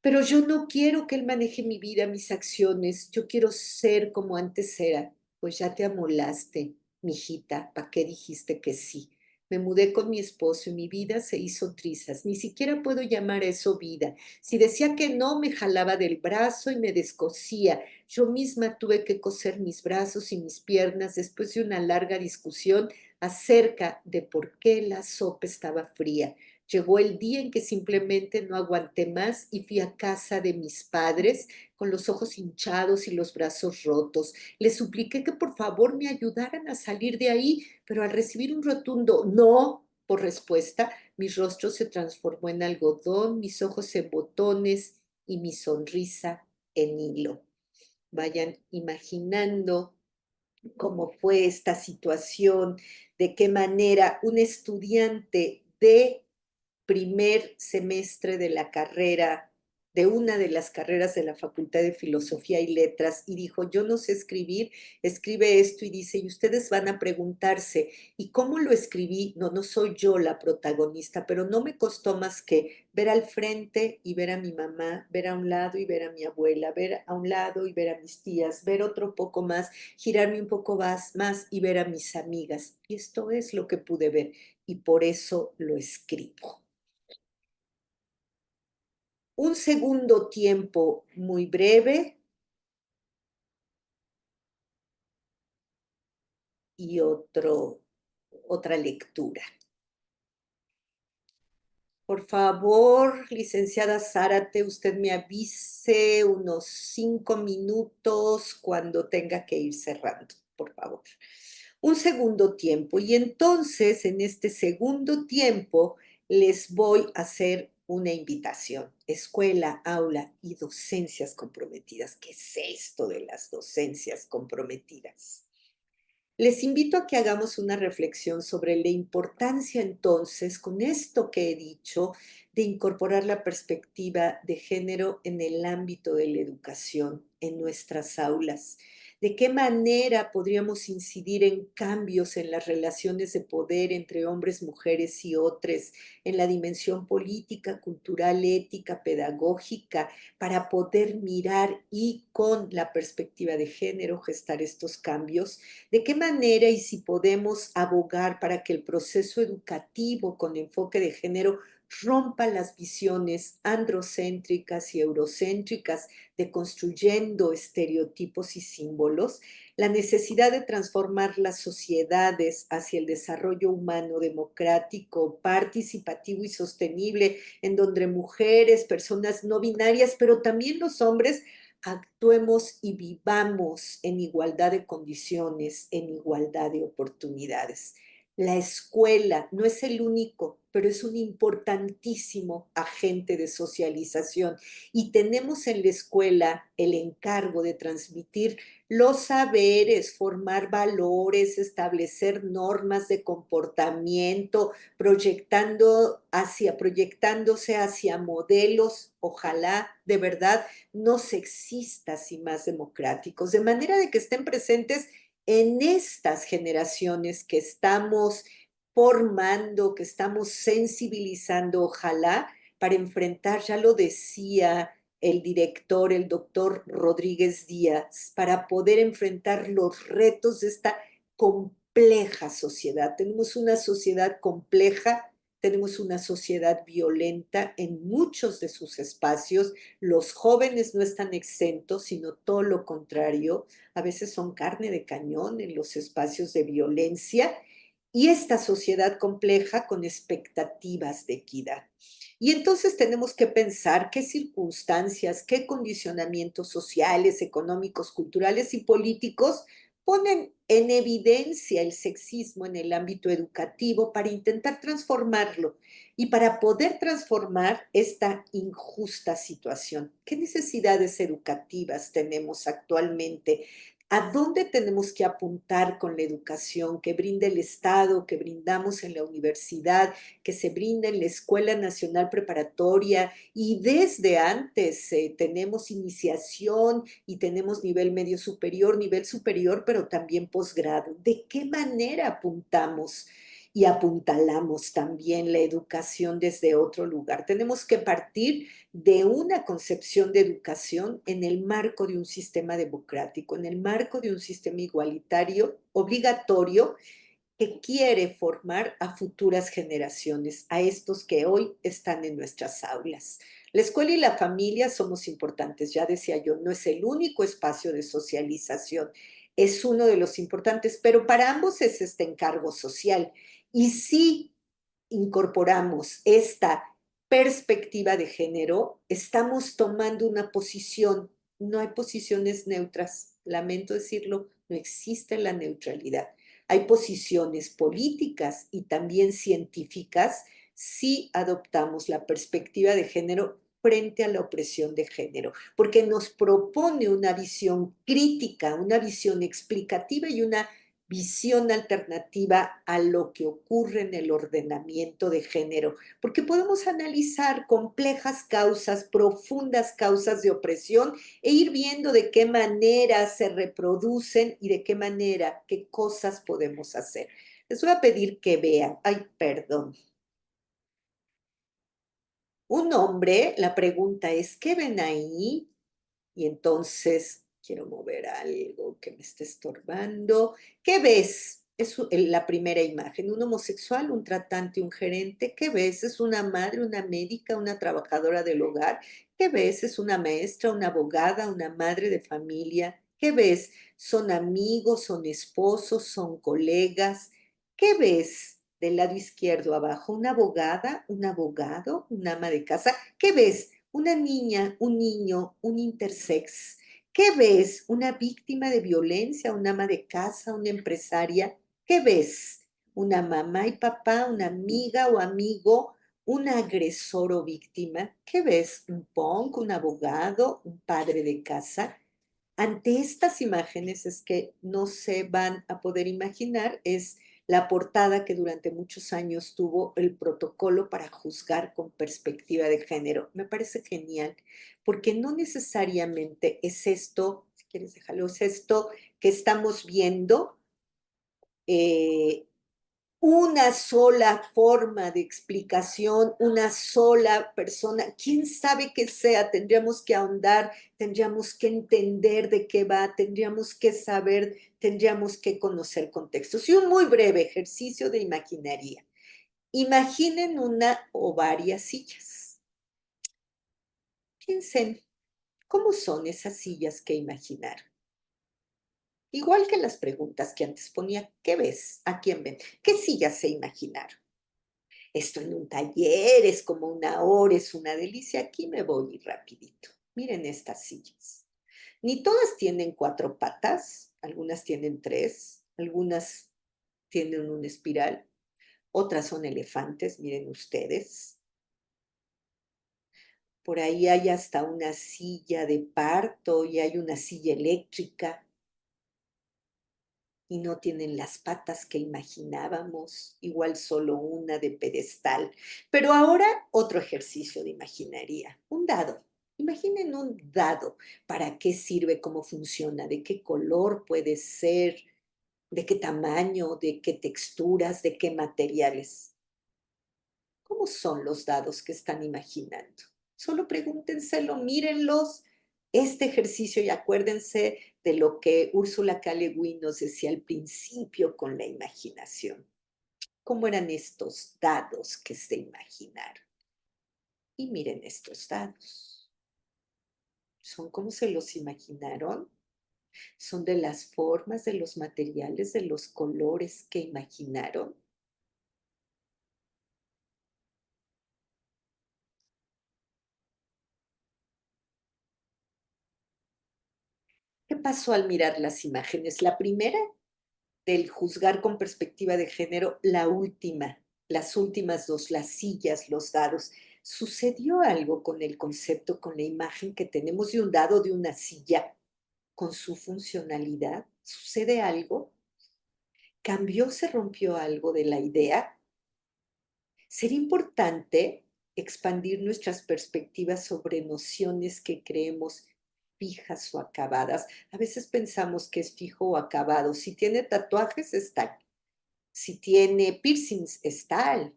Pero yo no quiero que él maneje mi vida, mis acciones. Yo quiero ser como antes era. Pues ya te amolaste, mijita. ¿Para qué dijiste que sí? Me mudé con mi esposo y mi vida se hizo trizas. Ni siquiera puedo llamar a eso vida. Si decía que no, me jalaba del brazo y me descosía. Yo misma tuve que coser mis brazos y mis piernas después de una larga discusión acerca de por qué la sopa estaba fría. Llegó el día en que simplemente no aguanté más y fui a casa de mis padres con los ojos hinchados y los brazos rotos. Les supliqué que por favor me ayudaran a salir de ahí, pero al recibir un rotundo no por respuesta, mi rostro se transformó en algodón, mis ojos en botones y mi sonrisa en hilo. Vayan imaginando cómo fue esta situación, de qué manera un estudiante de primer semestre de la carrera, de una de las carreras de la Facultad de Filosofía y Letras, y dijo, yo no sé escribir, escribe esto y dice, y ustedes van a preguntarse, ¿y cómo lo escribí? No, no soy yo la protagonista, pero no me costó más que ver al frente y ver a mi mamá, ver a un lado y ver a mi abuela, ver a un lado y ver a mis tías, ver otro poco más, girarme un poco más y ver a mis amigas. Y esto es lo que pude ver y por eso lo escribo. Un segundo tiempo muy breve y otra lectura. Por favor, licenciada Zárate, usted me avise unos 5 minutos cuando tenga que ir cerrando, por favor. Un segundo tiempo. Y entonces, en este segundo tiempo, les voy a hacer una invitación. Escuela, aula y docencias comprometidas. ¿Qué es esto de las docencias comprometidas? Les invito a que hagamos una reflexión sobre la importancia entonces, con esto que he dicho, de incorporar la perspectiva de género en el ámbito de la educación, en nuestras aulas. ¿De qué manera podríamos incidir en cambios en las relaciones de poder entre hombres, mujeres y otros, en la dimensión política, cultural, ética, pedagógica, para poder mirar y con la perspectiva de género gestar estos cambios? ¿De qué manera y si podemos abogar para que el proceso educativo con enfoque de género rompa las visiones androcéntricas y eurocéntricas de construyendo estereotipos y símbolos? La necesidad de transformar las sociedades hacia el desarrollo humano democrático, participativo y sostenible, en donde mujeres, personas no binarias, pero también los hombres, actuemos y vivamos en igualdad de condiciones, en igualdad de oportunidades. La escuela no es el único, pero es un importantísimo agente de socialización y tenemos en la escuela el encargo de transmitir los saberes, formar valores, establecer normas de comportamiento, proyectándose hacia modelos, ojalá de verdad no sexistas y más democráticos, de manera de que estén presentes en estas generaciones que estamos formando, que estamos sensibilizando, ojalá, para enfrentar, ya lo decía el director, el doctor Rodríguez Díaz, para poder enfrentar los retos de esta compleja sociedad. Tenemos una sociedad compleja, tenemos una sociedad violenta en muchos de sus espacios. Los jóvenes no están exentos, sino todo lo contrario. A veces son carne de cañón en los espacios de violencia y esta sociedad compleja con expectativas de equidad. Y entonces tenemos que pensar qué circunstancias, qué condicionamientos sociales, económicos, culturales y políticos ponen en evidencia el sexismo en el ámbito educativo para intentar transformarlo y para poder transformar esta injusta situación. ¿Qué necesidades educativas tenemos actualmente? ¿A dónde tenemos que apuntar con la educación que brinda el Estado, que brindamos en la universidad, que se brinda en la Escuela Nacional Preparatoria? Y desde antes tenemos iniciación y tenemos nivel superior, pero también posgrado. ¿De qué manera apuntamos y apuntalamos también la educación desde otro lugar? Tenemos que partir de una concepción de educación en el marco de un sistema democrático, en el marco de un sistema igualitario, obligatorio, que quiere formar a futuras generaciones, a estos que hoy están en nuestras aulas. La escuela y la familia somos importantes, ya decía yo, no es el único espacio de socialización, es uno de los importantes, pero para ambos es este encargo social. Y si incorporamos esta perspectiva de género, estamos tomando una posición. No hay posiciones neutras, lamento decirlo, no existe la neutralidad. Hay posiciones políticas y también científicas si adoptamos la perspectiva de género frente a la opresión de género, porque nos propone una visión crítica, una visión explicativa y una visión alternativa a lo que ocurre en el ordenamiento de género, porque podemos analizar complejas causas, profundas causas de opresión e ir viendo de qué manera se reproducen y de qué manera, qué cosas podemos hacer. Les voy a pedir que vean, ay, perdón. Un hombre, la pregunta es, ¿qué ven ahí? Y entonces quiero mover algo que me esté estorbando. ¿Qué ves? Es la primera imagen, un homosexual, un tratante, un gerente. ¿Qué ves? Es una madre, una médica, una trabajadora del hogar. ¿Qué ves? Es una maestra, una abogada, una madre de familia. ¿Qué ves? Son amigos, son esposos, son colegas. ¿Qué ves? Del lado izquierdo abajo, una abogada, un abogado, una ama de casa. ¿Qué ves? Una niña, un niño, un intersex. ¿Qué ves? Una víctima de violencia, una ama de casa, una empresaria. ¿Qué ves? Una mamá y papá, una amiga o amigo, un agresor o víctima. ¿Qué ves? Un punk, un abogado, un padre de casa. ante estas imágenes es que no se van a poder imaginar, es la portada que durante muchos años tuvo el protocolo para juzgar con perspectiva de género. Me parece genial, porque no necesariamente es esto, si quieres déjalo, es esto que estamos viendo, eh, una sola forma de explicación, una sola persona, quién sabe qué sea, tendríamos que ahondar, tendríamos que entender de qué va, tendríamos que saber, tendríamos que conocer contextos. Y un muy breve ejercicio de imaginaría. Imaginen una o varias sillas. Piensen, ¿cómo son esas sillas que imaginaron? Igual que las preguntas que antes ponía, ¿qué ves? ¿A quién ven? ¿Qué sillas se imaginaron? Esto en un taller es como una hora, es una delicia. Aquí me voy rapidito. Miren estas sillas. Ni todas tienen 4 patas, algunas tienen 3, algunas tienen una espiral, otras son elefantes, miren ustedes. Por ahí hay hasta una silla de parto y hay una silla eléctrica. Y no tienen las patas que imaginábamos, igual solo una de pedestal. Pero ahora otro ejercicio de imaginaría, un dado. Imaginen un dado, ¿para qué sirve, cómo funciona, de qué color puede ser, de qué tamaño, de qué texturas, de qué materiales? ¿Cómo son los dados que están imaginando? Solo pregúntenselo, mírenlos. Este ejercicio y acuérdense de lo que Úrsula K. Le Guin nos decía al principio con la imaginación. ¿Cómo eran estos dados que se imaginaron? Y miren estos dados. ¿Son como se los imaginaron? ¿Son de las formas, de los materiales, de los colores que imaginaron? ¿Qué pasó al mirar las imágenes? La primera, del juzgar con perspectiva de género, la última, las últimas dos, las sillas, los dados. ¿Sucedió algo con el concepto, con la imagen que tenemos de un dado, de una silla, con su funcionalidad? ¿Sucede algo? ¿Cambió, se rompió algo de la idea? Sería importante expandir nuestras perspectivas sobre nociones que creemos fijas o acabadas. A veces pensamos que es fijo o acabado. Si tiene tatuajes, está. Si tiene piercings, es tal.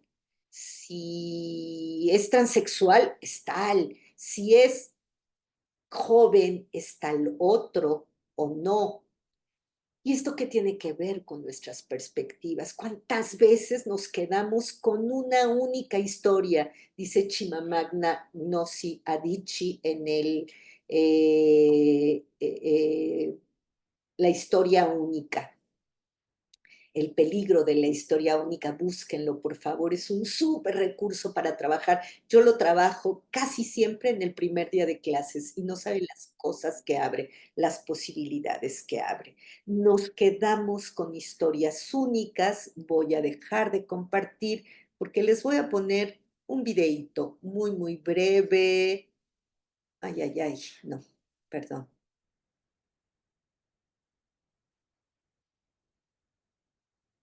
Si es transexual, es tal. Si es joven, es tal otro o no. ¿Y esto qué tiene que ver con nuestras perspectivas? ¿Cuántas veces nos quedamos con una única historia? Dice Chimamanda Ngozi Adichie en La historia única. El peligro de la historia única, búsquenlo, por favor, es un súper recurso para trabajar. Yo lo trabajo casi siempre en el primer día de clases y no saben las cosas que abre, las posibilidades que abre. Nos quedamos con historias únicas. Voy a dejar de compartir porque les voy a poner un videíto muy, muy breve. Ay, ay, ay, no, perdón.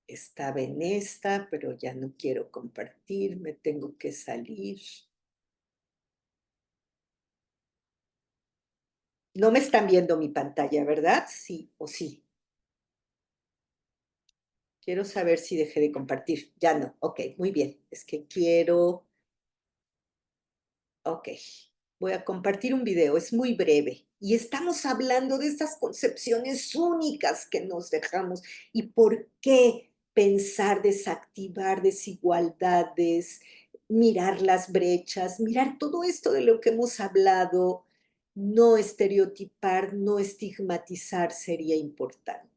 Estaba en esta, pero ya no quiero compartir, me tengo que salir. No me están viendo mi pantalla, ¿verdad? Sí o sí. Quiero saber si dejé de compartir. Ya no. Ok, muy bien. Es que quiero... Ok. Voy a compartir un video. Es muy breve. Y estamos hablando de estas concepciones únicas que nos dejamos. ¿Y por qué pensar desactivar desigualdades, mirar las brechas, mirar todo esto de lo que hemos hablado? No estereotipar, no estigmatizar sería importante.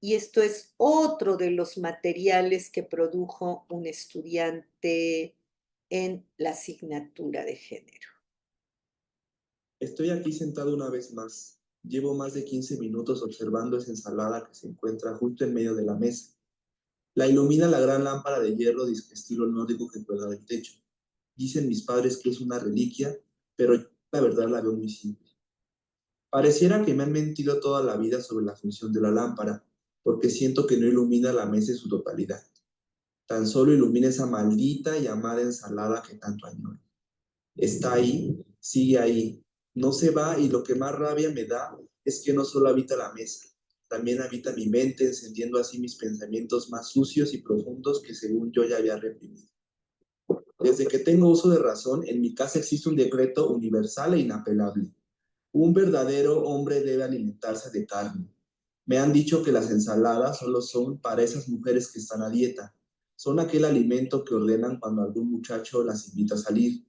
Y esto es otro de los materiales que produjo un estudiante en la asignatura de género. Estoy aquí sentado una vez más. Llevo más de 15 minutos observando esa ensalada que se encuentra justo en medio de la mesa. La ilumina la gran lámpara de hierro de estilo nórdico que cuelga del techo. Dicen mis padres que es una reliquia, pero yo la verdad la veo muy simple. Pareciera que me han mentido toda la vida sobre la función de la lámpara, porque siento que no ilumina la mesa en su totalidad. Tan solo ilumina esa maldita y amada ensalada que tanto añoro. Está ahí, sigue ahí, no se va, y lo que más rabia me da es que no solo habita la mesa, también habita mi mente, encendiendo así mis pensamientos más sucios y profundos que según yo ya había reprimido. Desde que tengo uso de razón, en mi casa existe un decreto universal e inapelable. Un verdadero hombre debe alimentarse de carne. Me han dicho que las ensaladas solo son para esas mujeres que están a dieta. Son aquel alimento que ordenan cuando algún muchacho las invita a salir.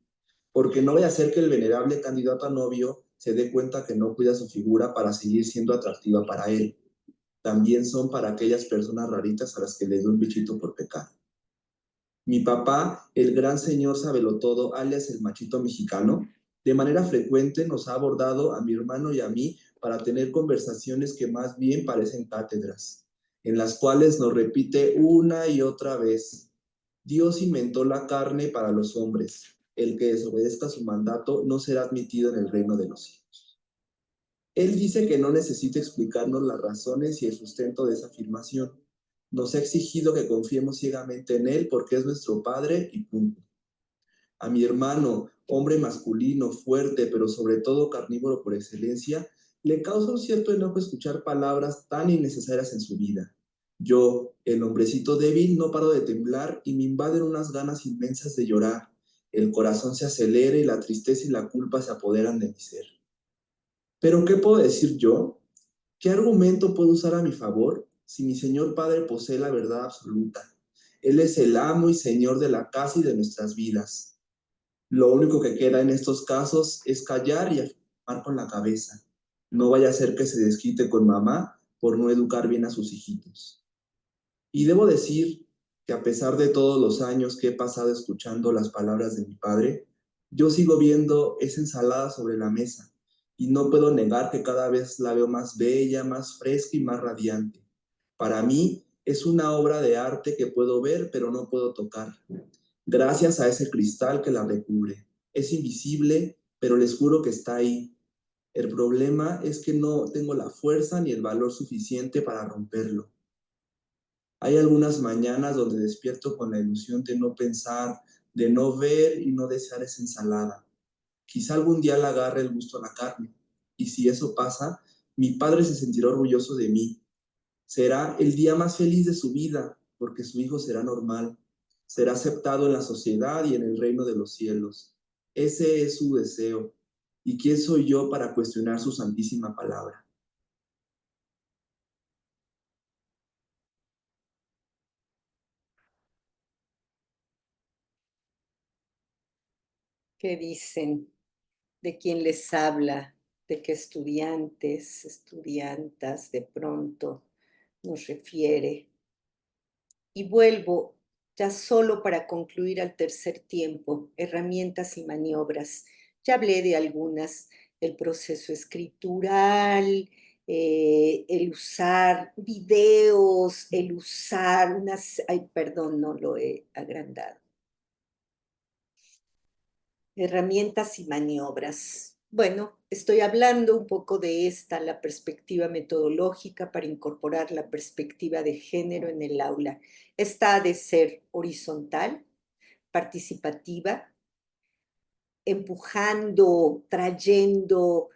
Porque no vaya a ser que el venerable candidato a novio se dé cuenta que no cuida su figura para seguir siendo atractiva para él. También son para aquellas personas raritas a las que les da un bichito por pecar. Mi papá, el gran señor Sabelotodo, alias el machito mexicano, de manera frecuente nos ha abordado a mi hermano y a mí para tener conversaciones que más bien parecen cátedras, en las cuales nos repite una y otra vez: Dios inventó la carne para los hombres. El que desobedezca su mandato no será admitido en el reino de los cielos. Él dice que no necesita explicarnos las razones y el sustento de esa afirmación. Nos ha exigido que confiemos ciegamente en Él porque es nuestro Padre y punto. A mi hermano, hombre masculino, fuerte, pero sobre todo carnívoro por excelencia, le causa un cierto enojo escuchar palabras tan innecesarias en su vida. Yo, el hombrecito débil, no paro de temblar y me invaden unas ganas inmensas de llorar. El corazón se acelera y la tristeza y la culpa se apoderan de mi ser. ¿Pero qué puedo decir yo? ¿Qué argumento puedo usar a mi favor si mi Señor Padre posee la verdad absoluta? Él es el amo y Señor de la casa y de nuestras vidas. Lo único que queda en estos casos es callar y afirmar con la cabeza. No vaya a ser que se desquite con mamá por no educar bien a sus hijitos. Y debo decir que a pesar de todos los años que he pasado escuchando las palabras de mi padre, yo sigo viendo esa ensalada sobre la mesa y no puedo negar que cada vez la veo más bella, más fresca y más radiante. Para mí es una obra de arte que puedo ver pero no puedo tocar, gracias a ese cristal que la recubre. Es invisible, pero les juro que está ahí. El problema es que no tengo la fuerza ni el valor suficiente para romperlo. Hay algunas mañanas donde despierto con la ilusión de no pensar, de no ver y no desear esa ensalada. Quizá algún día le agarre el gusto a la carne. Y si eso pasa, mi padre se sentirá orgulloso de mí. Será el día más feliz de su vida, porque su hijo será normal. Será aceptado en la sociedad y en el reino de los cielos. Ese es su deseo. ¿Y quién soy yo para cuestionar su santísima palabra? ¿Qué dicen? ¿De quién les habla? ¿De qué estudiantes, estudiantas de pronto nos refiere? Y vuelvo ya solo para concluir al tercer tiempo, herramientas y maniobras. Ya hablé de algunas, el proceso escritural, el usar videos, el usar unas, ay, perdón, no lo he agrandado. Herramientas y maniobras. Bueno, estoy hablando un poco de esta, la perspectiva metodológica para incorporar la perspectiva de género en el aula. Esta ha de ser horizontal, participativa, empujando, trayendo,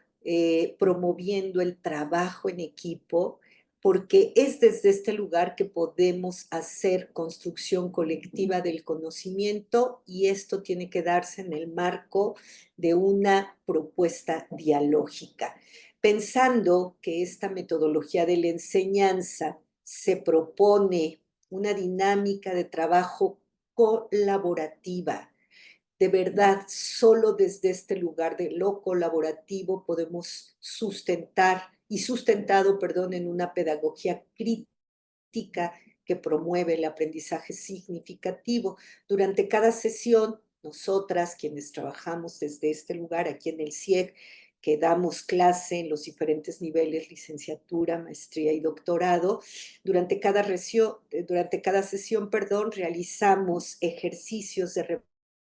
promoviendo el trabajo en equipo, porque es desde este lugar que podemos hacer construcción colectiva del conocimiento y esto tiene que darse en el marco de una propuesta dialógica. Pensando que esta metodología de la enseñanza se propone una dinámica de trabajo colaborativa. De verdad, solo desde este lugar de lo colaborativo podemos sustentado, perdón, en una pedagogía crítica que promueve el aprendizaje significativo. Durante cada sesión, nosotras, quienes trabajamos desde este lugar aquí en el CIEG, que damos clase en los diferentes niveles, licenciatura, maestría y doctorado, durante cada sesión, realizamos ejercicios de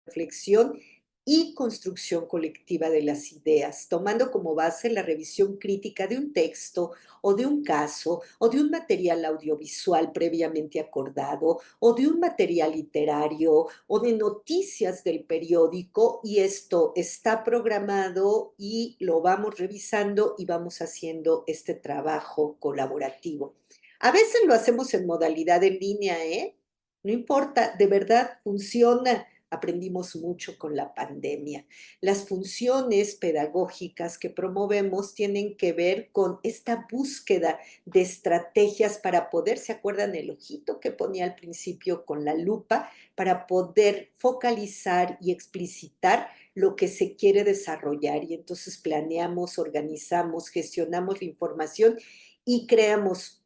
reflexión y construcción colectiva de las ideas, tomando como base la revisión crítica de un texto o de un caso o de un material audiovisual previamente acordado o de un material literario o de noticias del periódico, y esto está programado y lo vamos revisando y vamos haciendo este trabajo colaborativo. A veces lo hacemos en modalidad en línea, ¿eh? No importa, de verdad funciona. Aprendimos mucho con la pandemia. Las funciones pedagógicas que promovemos tienen que ver con esta búsqueda de estrategias para poder, ¿se acuerdan el ojito que ponía al principio con la lupa? Para poder focalizar y explicitar lo que se quiere desarrollar. Y entonces planeamos, organizamos, gestionamos la información y creamos,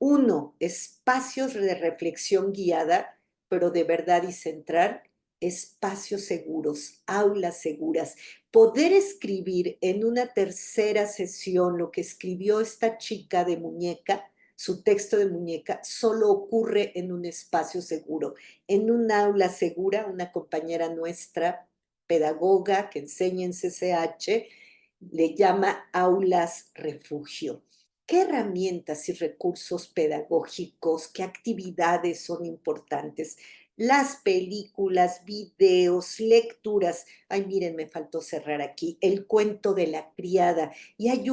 espacios de reflexión guiada, pero de verdad y centrar, espacios seguros, aulas seguras. Poder escribir en una tercera sesión lo que escribió esta chica de muñeca, su texto de muñeca, solo ocurre en un espacio seguro, en un aula segura. Una compañera nuestra, pedagoga que enseña en CCH, le llama aulas refugio. ¿Qué herramientas y recursos pedagógicos, qué actividades son importantes? Las películas, videos, lecturas. Ay, miren, me faltó cerrar aquí. El cuento de la criada. Y hay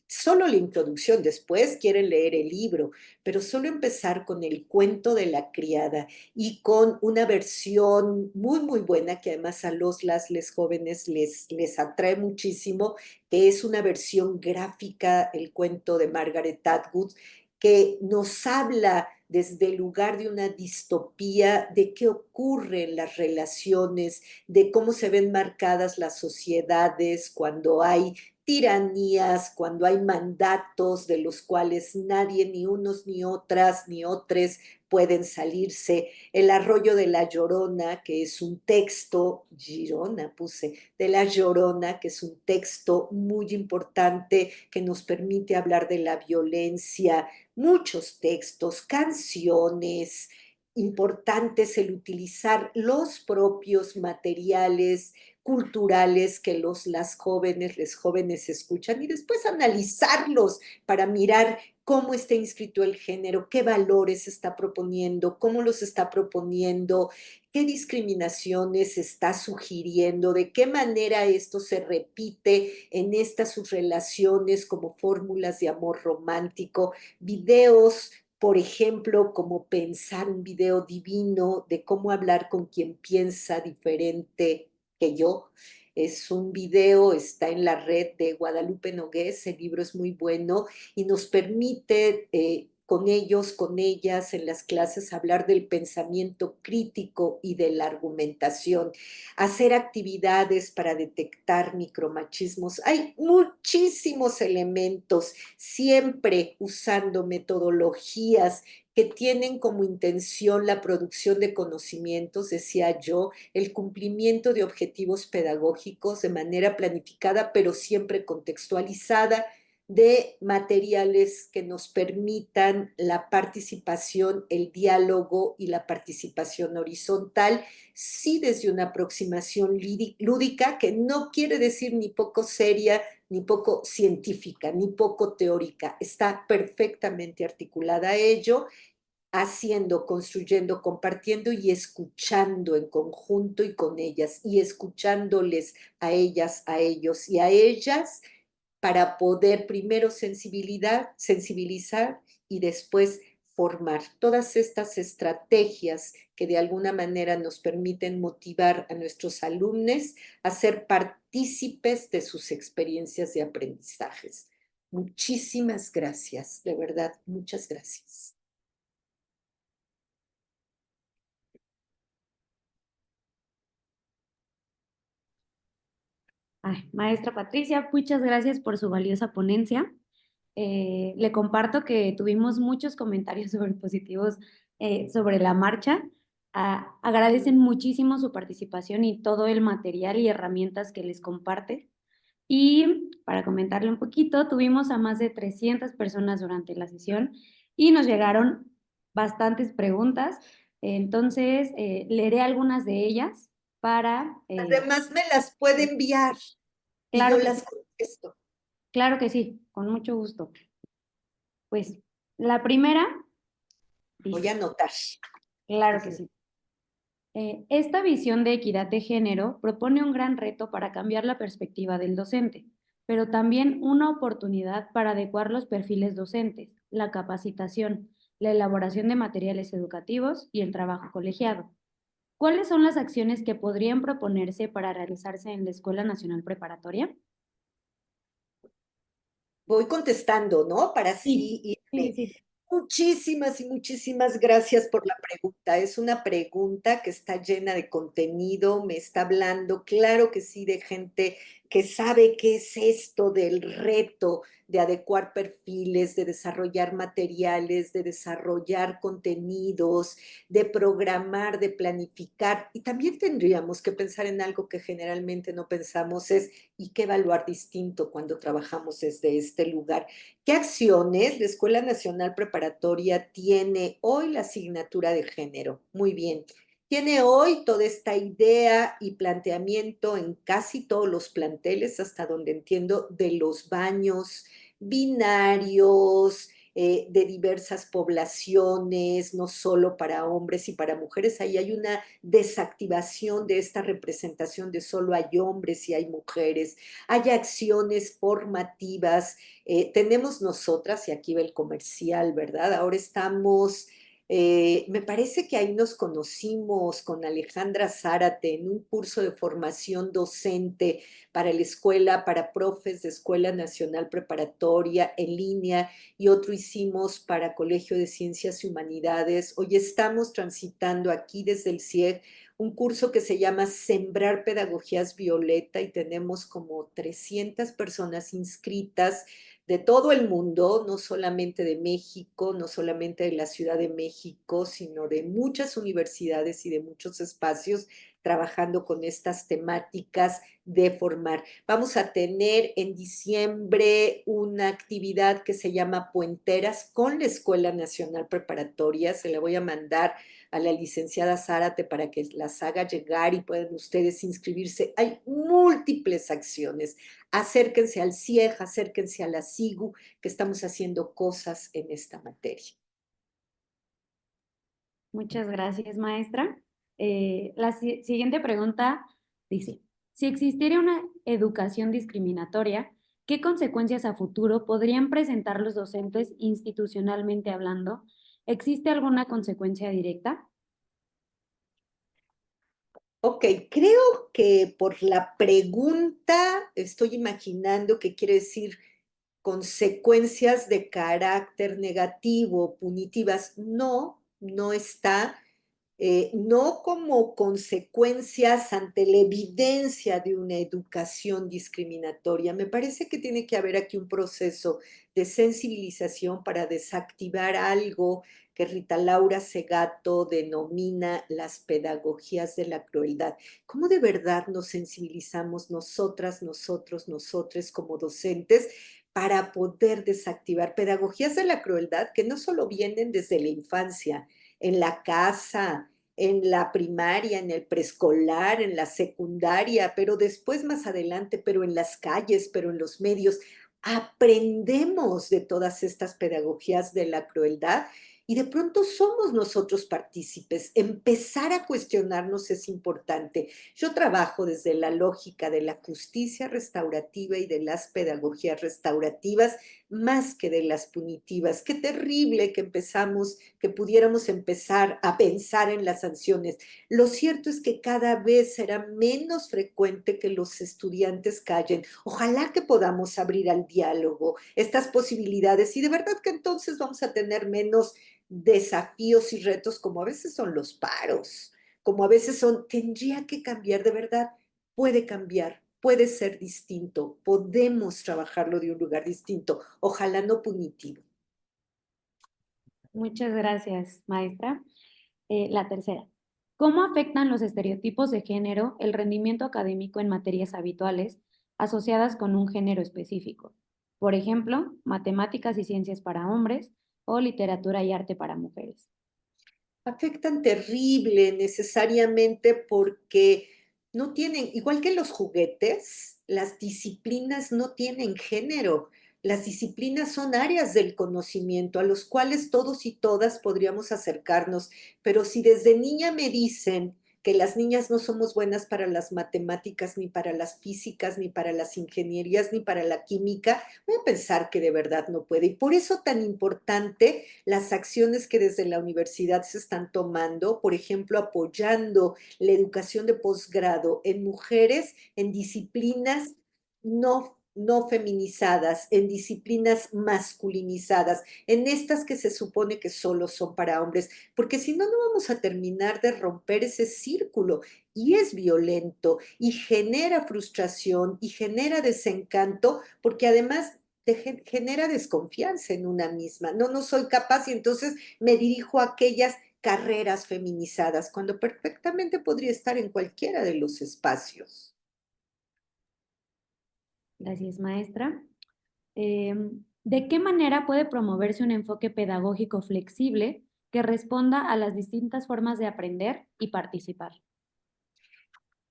solo la introducción, después quieren leer el libro, pero solo empezar con el cuento de la criada y con una versión muy, muy buena que además a les jóvenes les atrae muchísimo, que es una versión gráfica, el cuento de Margaret Atwood, que nos habla desde el lugar de una distopía, de qué ocurre en las relaciones, de cómo se ven marcadas las sociedades cuando hay tiranías, cuando hay mandatos de los cuales nadie, ni unos, ni otras, ni otros pueden salirse. El arroyo de la Llorona, que es un texto, Girona puse, de la Llorona, que es un texto muy importante que nos permite hablar de la violencia. Muchos textos, canciones, importantes el utilizar los propios materiales culturales que les jóvenes escuchan y después analizarlos para mirar cómo está inscrito el género, qué valores está proponiendo, cómo los está proponiendo, qué discriminaciones está sugiriendo, de qué manera esto se repite en estas sus relaciones como fórmulas de amor romántico. Videos, por ejemplo, como pensar un video divino de cómo hablar con quien piensa diferente que yo. Es un video, está en la red de Guadalupe Nogués, el libro es muy bueno y nos permite con ellos, con ellas en las clases hablar del pensamiento crítico y de la argumentación, hacer actividades para detectar micromachismos. Hay muchísimos elementos, siempre usando metodologías que tienen como intención la producción de conocimientos, decía yo, el cumplimiento de objetivos pedagógicos de manera planificada, pero siempre contextualizada, de materiales que nos permitan la participación, el diálogo y la participación horizontal, sí desde una aproximación lúdica, que no quiere decir ni poco seria, ni poco científica, ni poco teórica, está perfectamente articulada a ello, haciendo, construyendo, compartiendo y escuchando en conjunto y con ellas, y escuchándoles a ellas, a ellos y a ellas, para poder primero sensibilizar y después formar. Todas estas estrategias que de alguna manera nos permiten motivar a nuestros alumnos a ser partícipes de sus experiencias de aprendizajes. Muchísimas gracias, de verdad, muchas gracias. Ay, maestra Patricia, muchas gracias por su valiosa ponencia. Le comparto que tuvimos muchos comentarios súper positivos sobre la marcha. Agradecen muchísimo su participación y todo el material y herramientas que les comparte. Y para comentarle un poquito, tuvimos a más de 300 personas durante la sesión y nos llegaron bastantes preguntas. Entonces, leeré algunas de ellas para... Además, me las puede enviar y claro yo que las sí. contesto. Claro que sí, con mucho gusto. Pues la primera, Voy dice, a anotar. claro que sí. Esta visión de equidad de género propone un gran reto para cambiar la perspectiva del docente, pero también una oportunidad para adecuar los perfiles docentes, la capacitación, la elaboración de materiales educativos y el trabajo colegiado. ¿Cuáles son las acciones que podrían proponerse para realizarse en la Escuela Nacional Preparatoria? Voy contestando, ¿no? Para así irme. Sí. Muchísimas y muchísimas gracias por la pregunta. Es una pregunta que está llena de contenido, me está hablando, claro que sí, de gente que sabe qué es esto del reto de adecuar perfiles, de desarrollar materiales, de desarrollar contenidos, de programar, de planificar. Y también tendríamos que pensar en algo que generalmente no pensamos, es y qué evaluar distinto cuando trabajamos desde este lugar. ¿Qué acciones la Escuela Nacional Preparatoria tiene hoy la asignatura de género? Muy bien. Tiene hoy toda esta idea y planteamiento en casi todos los planteles, hasta donde entiendo, de los baños binarios, de diversas poblaciones, no solo para hombres y para mujeres. Ahí hay una desactivación de esta representación de solo hay hombres y hay mujeres. Hay acciones formativas. Tenemos nosotras, y aquí va el comercial, ¿verdad? Ahora estamos, me parece que ahí nos conocimos con Alejandra Zárate en un curso de formación docente para la escuela, para profes de Escuela Nacional Preparatoria en línea, y otro hicimos para Colegio de Ciencias y Humanidades. Hoy estamos transitando aquí desde el CIEG un curso que se llama Sembrar Pedagogías Violeta, y tenemos como 300 personas inscritas de todo el mundo, no solamente de México, no solamente de la Ciudad de México, sino de muchas universidades y de muchos espacios trabajando con estas temáticas de formar. Vamos a tener en diciembre una actividad que se llama Puenteras con la Escuela Nacional Preparatoria. Se la voy a mandar a la licenciada Zárate para que las haga llegar y puedan ustedes inscribirse. Hay múltiples acciones. Acérquense al CIEG, acérquense a la SIGU, que estamos haciendo cosas en esta materia. Muchas gracias, maestra. La siguiente pregunta dice, si existiera una educación discriminatoria, ¿qué consecuencias a futuro podrían presentar los docentes institucionalmente hablando? ¿Existe alguna consecuencia directa? Ok, creo que por la pregunta estoy imaginando que quiere decir consecuencias de carácter negativo, punitivas. No, no está. No como consecuencias ante la evidencia de una educación discriminatoria. Me parece que tiene que haber aquí un proceso de sensibilización para desactivar algo que Rita Laura Segato denomina las pedagogías de la crueldad. ¿Cómo de verdad nos sensibilizamos nosotras, nosotros, nosotres como docentes para poder desactivar pedagogías de la crueldad que no solo vienen desde la infancia, en la casa, en la primaria, en el preescolar, en la secundaria, pero después más adelante, pero en las calles, pero en los medios? Aprendemos de todas estas pedagogías de la crueldad y de pronto somos nosotros partícipes. Empezar a cuestionarnos es importante. Yo trabajo desde la lógica de la justicia restaurativa y de las pedagogías restaurativas más que de las punitivas. Qué terrible que pudiéramos empezar a pensar en las sanciones. Lo cierto es que cada vez será menos frecuente que los estudiantes callen. Ojalá que podamos abrir al diálogo estas posibilidades, y de verdad que entonces vamos a tener menos desafíos y retos, como a veces son los paros, como a veces son, tendría que cambiar, de verdad, puede cambiar, puede ser distinto, podemos trabajarlo de un lugar distinto, ojalá no punitivo. Muchas gracias, maestra. La tercera, ¿cómo afectan los estereotipos de género el rendimiento académico en materias habituales asociadas con un género específico? Por ejemplo, matemáticas y ciencias para hombres o literatura y arte para mujeres. Afectan terrible necesariamente porque no tienen, igual que los juguetes, las disciplinas no tienen género. Las disciplinas son áreas del conocimiento a los cuales todos y todas podríamos acercarnos, pero si desde niña me dicen que las niñas no somos buenas para las matemáticas, ni para las físicas, ni para las ingenierías, ni para la química, voy a pensar que de verdad no puede. Y por eso tan importante las acciones que desde la universidad se están tomando, por ejemplo, apoyando la educación de posgrado en mujeres en disciplinas no feminizadas, en disciplinas masculinizadas, en estas que se supone que solo son para hombres, porque si no, no vamos a terminar de romper ese círculo y es violento y genera frustración y genera desencanto, porque además te genera desconfianza en una misma. No, no soy capaz y entonces me dirijo a aquellas carreras feminizadas, cuando perfectamente podría estar en cualquiera de los espacios. Gracias, maestra. ¿De qué manera puede promoverse un enfoque pedagógico flexible que responda a las distintas formas de aprender y participar?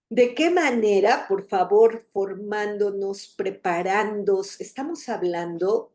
¿De qué manera, por favor, formándonos, preparándonos? Estamos hablando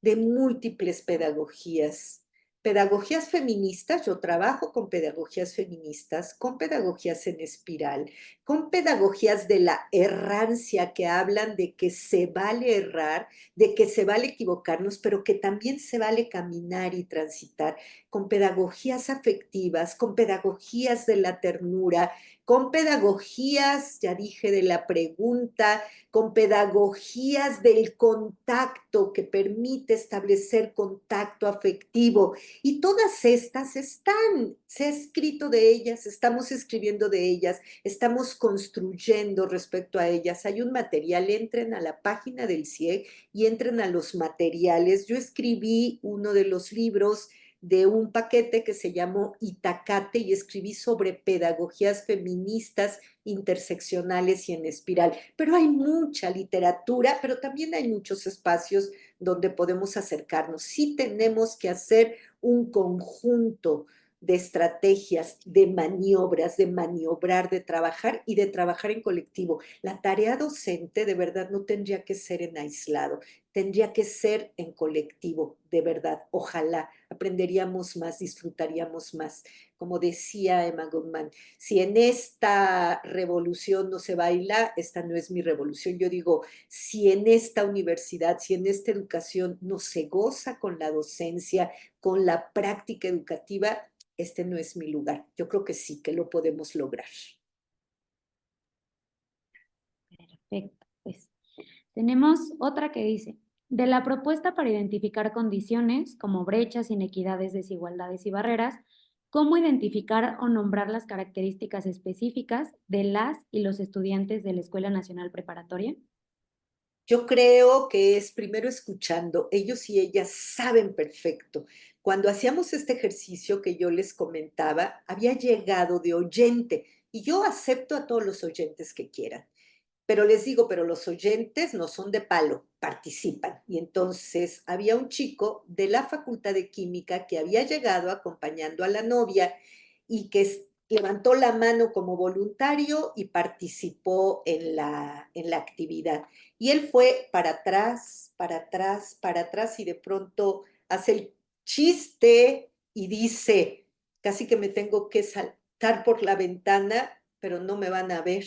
de múltiples pedagogías. Pedagogías feministas, yo trabajo con pedagogías en espiral, con pedagogías de la errancia que hablan de que se vale errar, de que se vale equivocarnos, pero que también se vale caminar y transitar, con pedagogías afectivas, con pedagogías de la ternura, con pedagogías, ya dije, de la pregunta, con pedagogías del contacto que permite establecer contacto afectivo. Y todas estas están, se ha escrito de ellas, estamos escribiendo de ellas, estamos construyendo respecto a ellas. Hay un material, entren a la página del CIEG y entren a los materiales. Yo escribí uno de los libros de un paquete que se llamó Itacate y escribí sobre pedagogías feministas interseccionales y en espiral. Pero hay mucha literatura, pero también hay muchos espacios donde podemos acercarnos. Sí tenemos que hacer un conjunto de estrategias, de maniobras, de maniobrar, de trabajar y de trabajar en colectivo. La tarea docente de verdad no tendría que ser en aislado, tendría que ser en colectivo, de verdad. Ojalá aprenderíamos más, disfrutaríamos más. Como decía Emma Goldman, si en esta revolución no se baila, esta no es mi revolución. Yo digo, si en esta universidad, si en esta educación no se goza con la docencia, con la práctica educativa, este no es mi lugar. Yo creo que sí, que lo podemos lograr. Perfecto, pues tenemos otra que dice, de la propuesta para identificar condiciones como brechas, inequidades, desigualdades y barreras, ¿cómo identificar o nombrar las características específicas de las y los estudiantes de la Escuela Nacional Preparatoria? Yo creo que es primero escuchando. Ellos y ellas saben perfecto. Cuando hacíamos este ejercicio que yo les comentaba, había llegado de oyente y yo acepto a todos los oyentes que quieran. Pero les digo, pero los oyentes no son de palo, participan. Y entonces había un chico de la Facultad de Química que había llegado acompañando a la novia y que levantó la mano como voluntario y participó en la actividad. Y él fue para atrás, para atrás, para atrás y de pronto hace el chiste y dice, casi que me tengo que saltar por la ventana, pero no me van a ver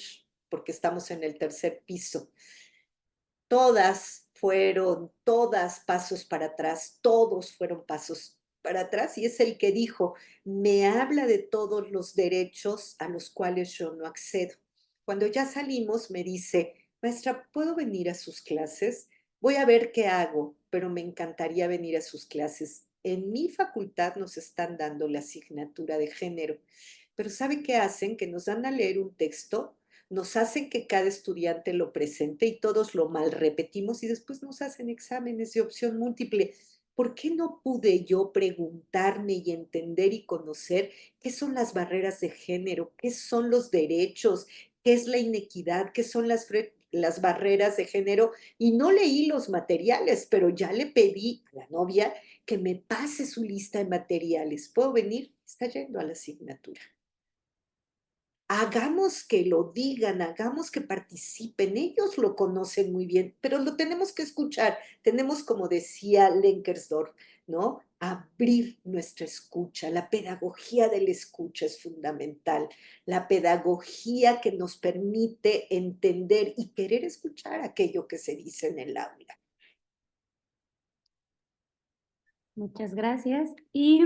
porque estamos en el tercer piso. Todas pasos para atrás, todos fueron pasos para atrás y es el que dijo, me habla de todos los derechos a los cuales yo no accedo. Cuando ya salimos me dice, maestra, ¿puedo venir a sus clases? Voy a ver qué hago, pero me encantaría venir a sus clases. En mi facultad nos están dando la asignatura de género, pero ¿sabe qué hacen? Que nos dan a leer un texto, nos hacen que cada estudiante lo presente y todos lo mal repetimos y después nos hacen exámenes de opción múltiple. ¿Por qué no pude yo preguntarme y entender y conocer qué son las barreras de género, qué son los derechos, qué es la inequidad, qué son las barreras de género? Y no leí los materiales, pero ya le pedí a la novia que me pase su lista de materiales. ¿Puedo venir? Está yendo a la asignatura. hagamos que lo digan, hagamos que participen, ellos lo conocen muy bien, pero lo tenemos que escuchar, tenemos, como decía Lenkersdorf, ¿no? Abrir nuestra escucha, la pedagogía de la escucha es fundamental, la pedagogía que nos permite entender y querer escuchar aquello que se dice en el aula. Muchas gracias. Y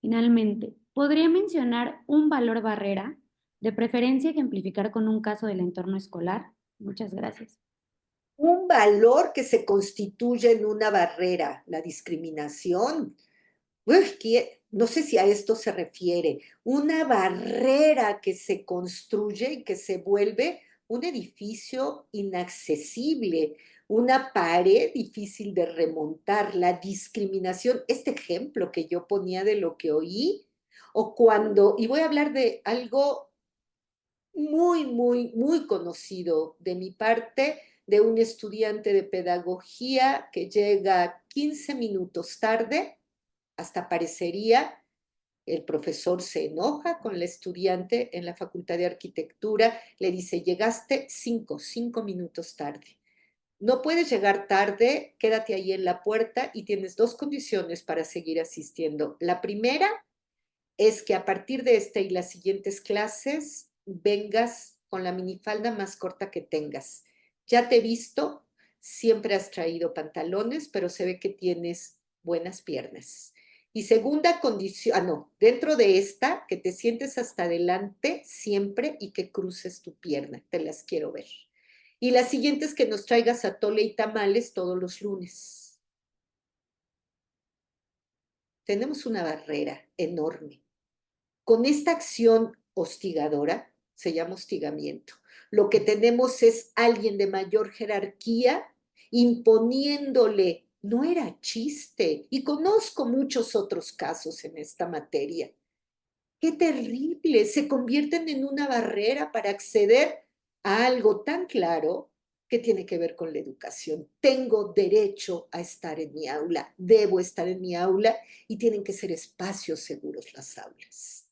finalmente, ¿podría mencionar un valor barrera, de preferencia ejemplificar con un caso del entorno escolar? Muchas gracias. Un valor que se constituye en una barrera, la discriminación. No sé si a esto se refiere. Una barrera que se construye y que se vuelve un edificio inaccesible, una pared difícil de remontar, la discriminación, este ejemplo que yo ponía de lo que oí, o cuando, y voy a hablar de algo muy conocido de mi parte, de un estudiante de pedagogía que llega 15 minutos tarde, hasta parecería, el profesor se enoja con la estudiante en la Facultad de Arquitectura, le dice, llegaste 5 minutos tarde. No puedes llegar tarde, quédate ahí en la puerta y tienes dos condiciones para seguir asistiendo. La primera es que a partir de esta y las siguientes clases vengas con la minifalda más corta que tengas. Ya te he visto, siempre has traído pantalones, pero se ve que tienes buenas piernas. Y segunda condición, no, dentro de esta, que te sientes hasta adelante siempre y que cruces tu pierna, te las quiero ver. Y la siguiente es que nos traigas atole y tamales todos los lunes. Tenemos una barrera enorme. Con esta acción hostigadora, se llama hostigamiento, lo que tenemos es alguien de mayor jerarquía imponiéndole, no era chiste, y conozco muchos otros casos en esta materia. ¡Qué terrible! Se convierten en una barrera para acceder a algo tan claro que tiene que ver con la educación. Tengo derecho a estar en mi aula, debo estar en mi aula y tienen que ser espacios seguros las aulas.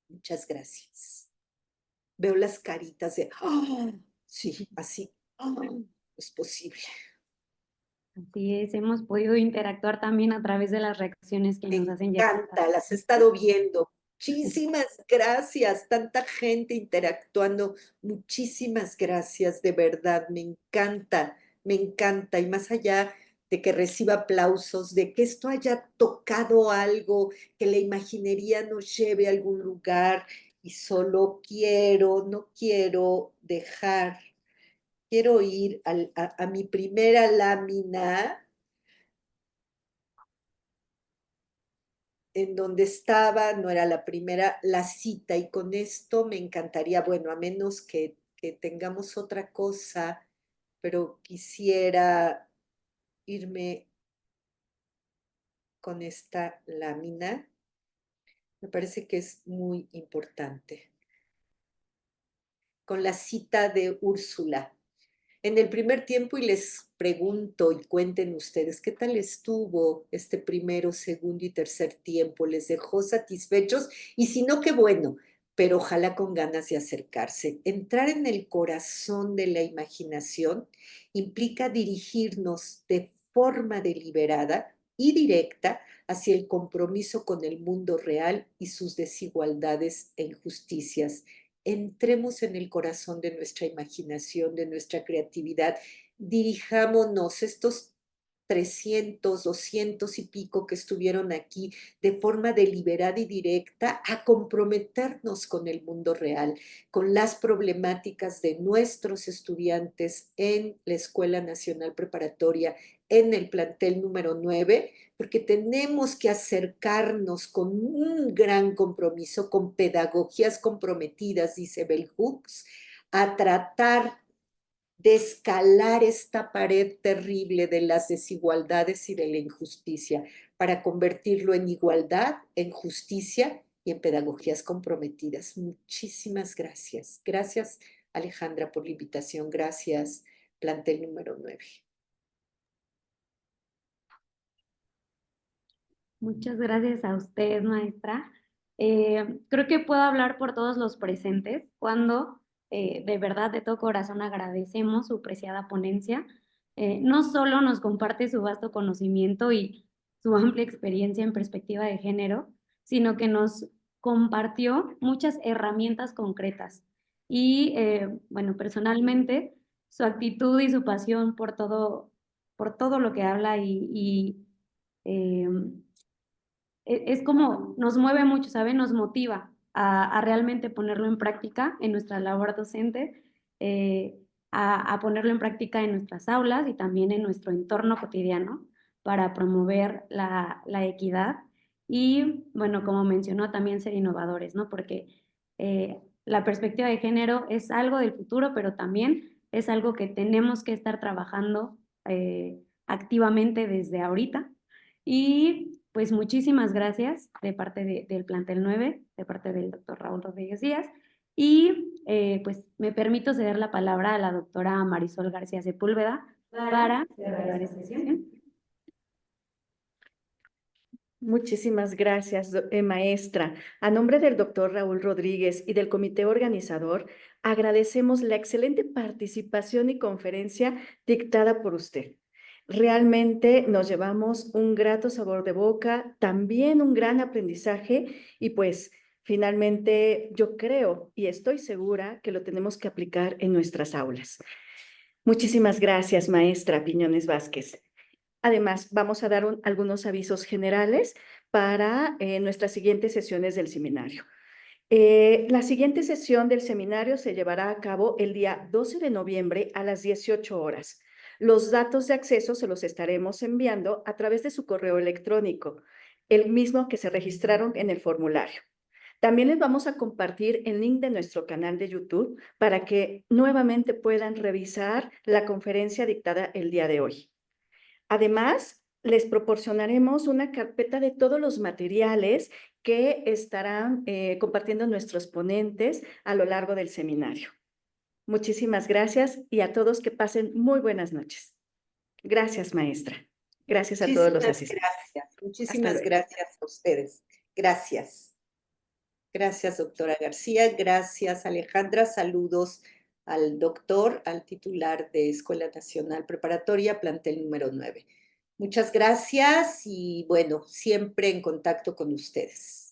Muchas gracias. Veo las caritas de, ¡ah! Sí, así, ¡ah! Es posible. Así es, hemos podido interactuar también a través de las reacciones que Me nos hacen llegar. encanta, las he estado viendo. Muchísimas gracias, tanta gente interactuando. Muchísimas gracias, de verdad, me encanta, me encanta. Y más allá de que reciba aplausos, de que esto haya tocado algo, que la imaginería nos lleve a algún lugar y solo no quiero dejar, quiero ir a mi primera lámina en donde estaba, no era la primera, la cita, y con esto me encantaría, bueno, a menos que tengamos otra cosa, pero quisiera irme con esta lámina, me parece que es muy importante, con la cita de Úrsula. En el primer tiempo, y les pregunto y cuenten ustedes, ¿qué tal estuvo este primero, segundo y tercer tiempo? ¿Les dejó satisfechos? Y si no, qué bueno, pero ojalá con ganas de acercarse. Entrar en el corazón de la imaginación implica dirigirnos de forma deliberada y directa hacia el compromiso con el mundo real y sus desigualdades e injusticias. Entremos en el corazón de nuestra imaginación, de nuestra creatividad, dirijámonos estos 300, 200 y pico que estuvieron aquí de forma deliberada y directa a comprometernos con el mundo real, con las problemáticas de nuestros estudiantes en la Escuela Nacional Preparatoria, en el plantel número 9, porque tenemos que acercarnos con un gran compromiso, con pedagogías comprometidas, dice Bell Hooks, a tratar de escalar esta pared terrible de las desigualdades y de la injusticia para convertirlo en igualdad, en justicia y en pedagogías comprometidas. Muchísimas gracias. Gracias, Alejandra, por la invitación. Gracias, plantel número 9. Muchas gracias a usted, maestra. Creo que puedo hablar por todos los presentes cuando de verdad de todo corazón agradecemos su preciada ponencia. No solo nos comparte su vasto conocimiento y su amplia experiencia en perspectiva de género, sino que nos compartió muchas herramientas concretas. Y bueno, personalmente, su actitud y su pasión por todo lo que habla eh, es como nos mueve mucho, ¿sabe? Nos motiva a realmente ponerlo en práctica en nuestra labor docente, a ponerlo en práctica en nuestras aulas y también en nuestro entorno cotidiano para promover la equidad y, bueno, como mencionó, también ser innovadores, ¿no? Porque la perspectiva de género es algo del futuro, pero también es algo que tenemos que estar trabajando activamente desde ahorita. Y pues muchísimas gracias de parte del plantel 9, de parte del doctor Raúl Rodríguez Díaz. Y pues me permito ceder la palabra a la doctora Marisol García Sepúlveda para cerrar esta sesión. Muchísimas gracias, maestra. A nombre del doctor Raúl Rodríguez y del comité organizador, agradecemos la excelente participación y conferencia dictada por usted. Realmente nos llevamos un grato sabor de boca, también un gran aprendizaje y pues finalmente yo creo y estoy segura que lo tenemos que aplicar en nuestras aulas. Muchísimas gracias, maestra Piñones Vázquez. Además, vamos a dar algunos avisos generales para nuestras siguientes sesiones del seminario. La siguiente sesión del seminario se llevará a cabo el día 12 de noviembre a las 18 horas. Los datos de acceso se los estaremos enviando a través de su correo electrónico, el mismo que se registraron en el formulario. También les vamos a compartir el link de nuestro canal de YouTube para que nuevamente puedan revisar la conferencia dictada el día de hoy. Además, les proporcionaremos una carpeta de todos los materiales que estarán compartiendo nuestros ponentes a lo largo del seminario. Muchísimas gracias y a todos que pasen muy buenas noches. Gracias, maestra. Gracias a todos los asistentes. Muchísimas gracias a ustedes. Gracias. Gracias, doctora García. Gracias, Alejandra. Saludos al doctor, al titular de Escuela Nacional Preparatoria, plantel número 9. Muchas gracias y bueno, siempre en contacto con ustedes.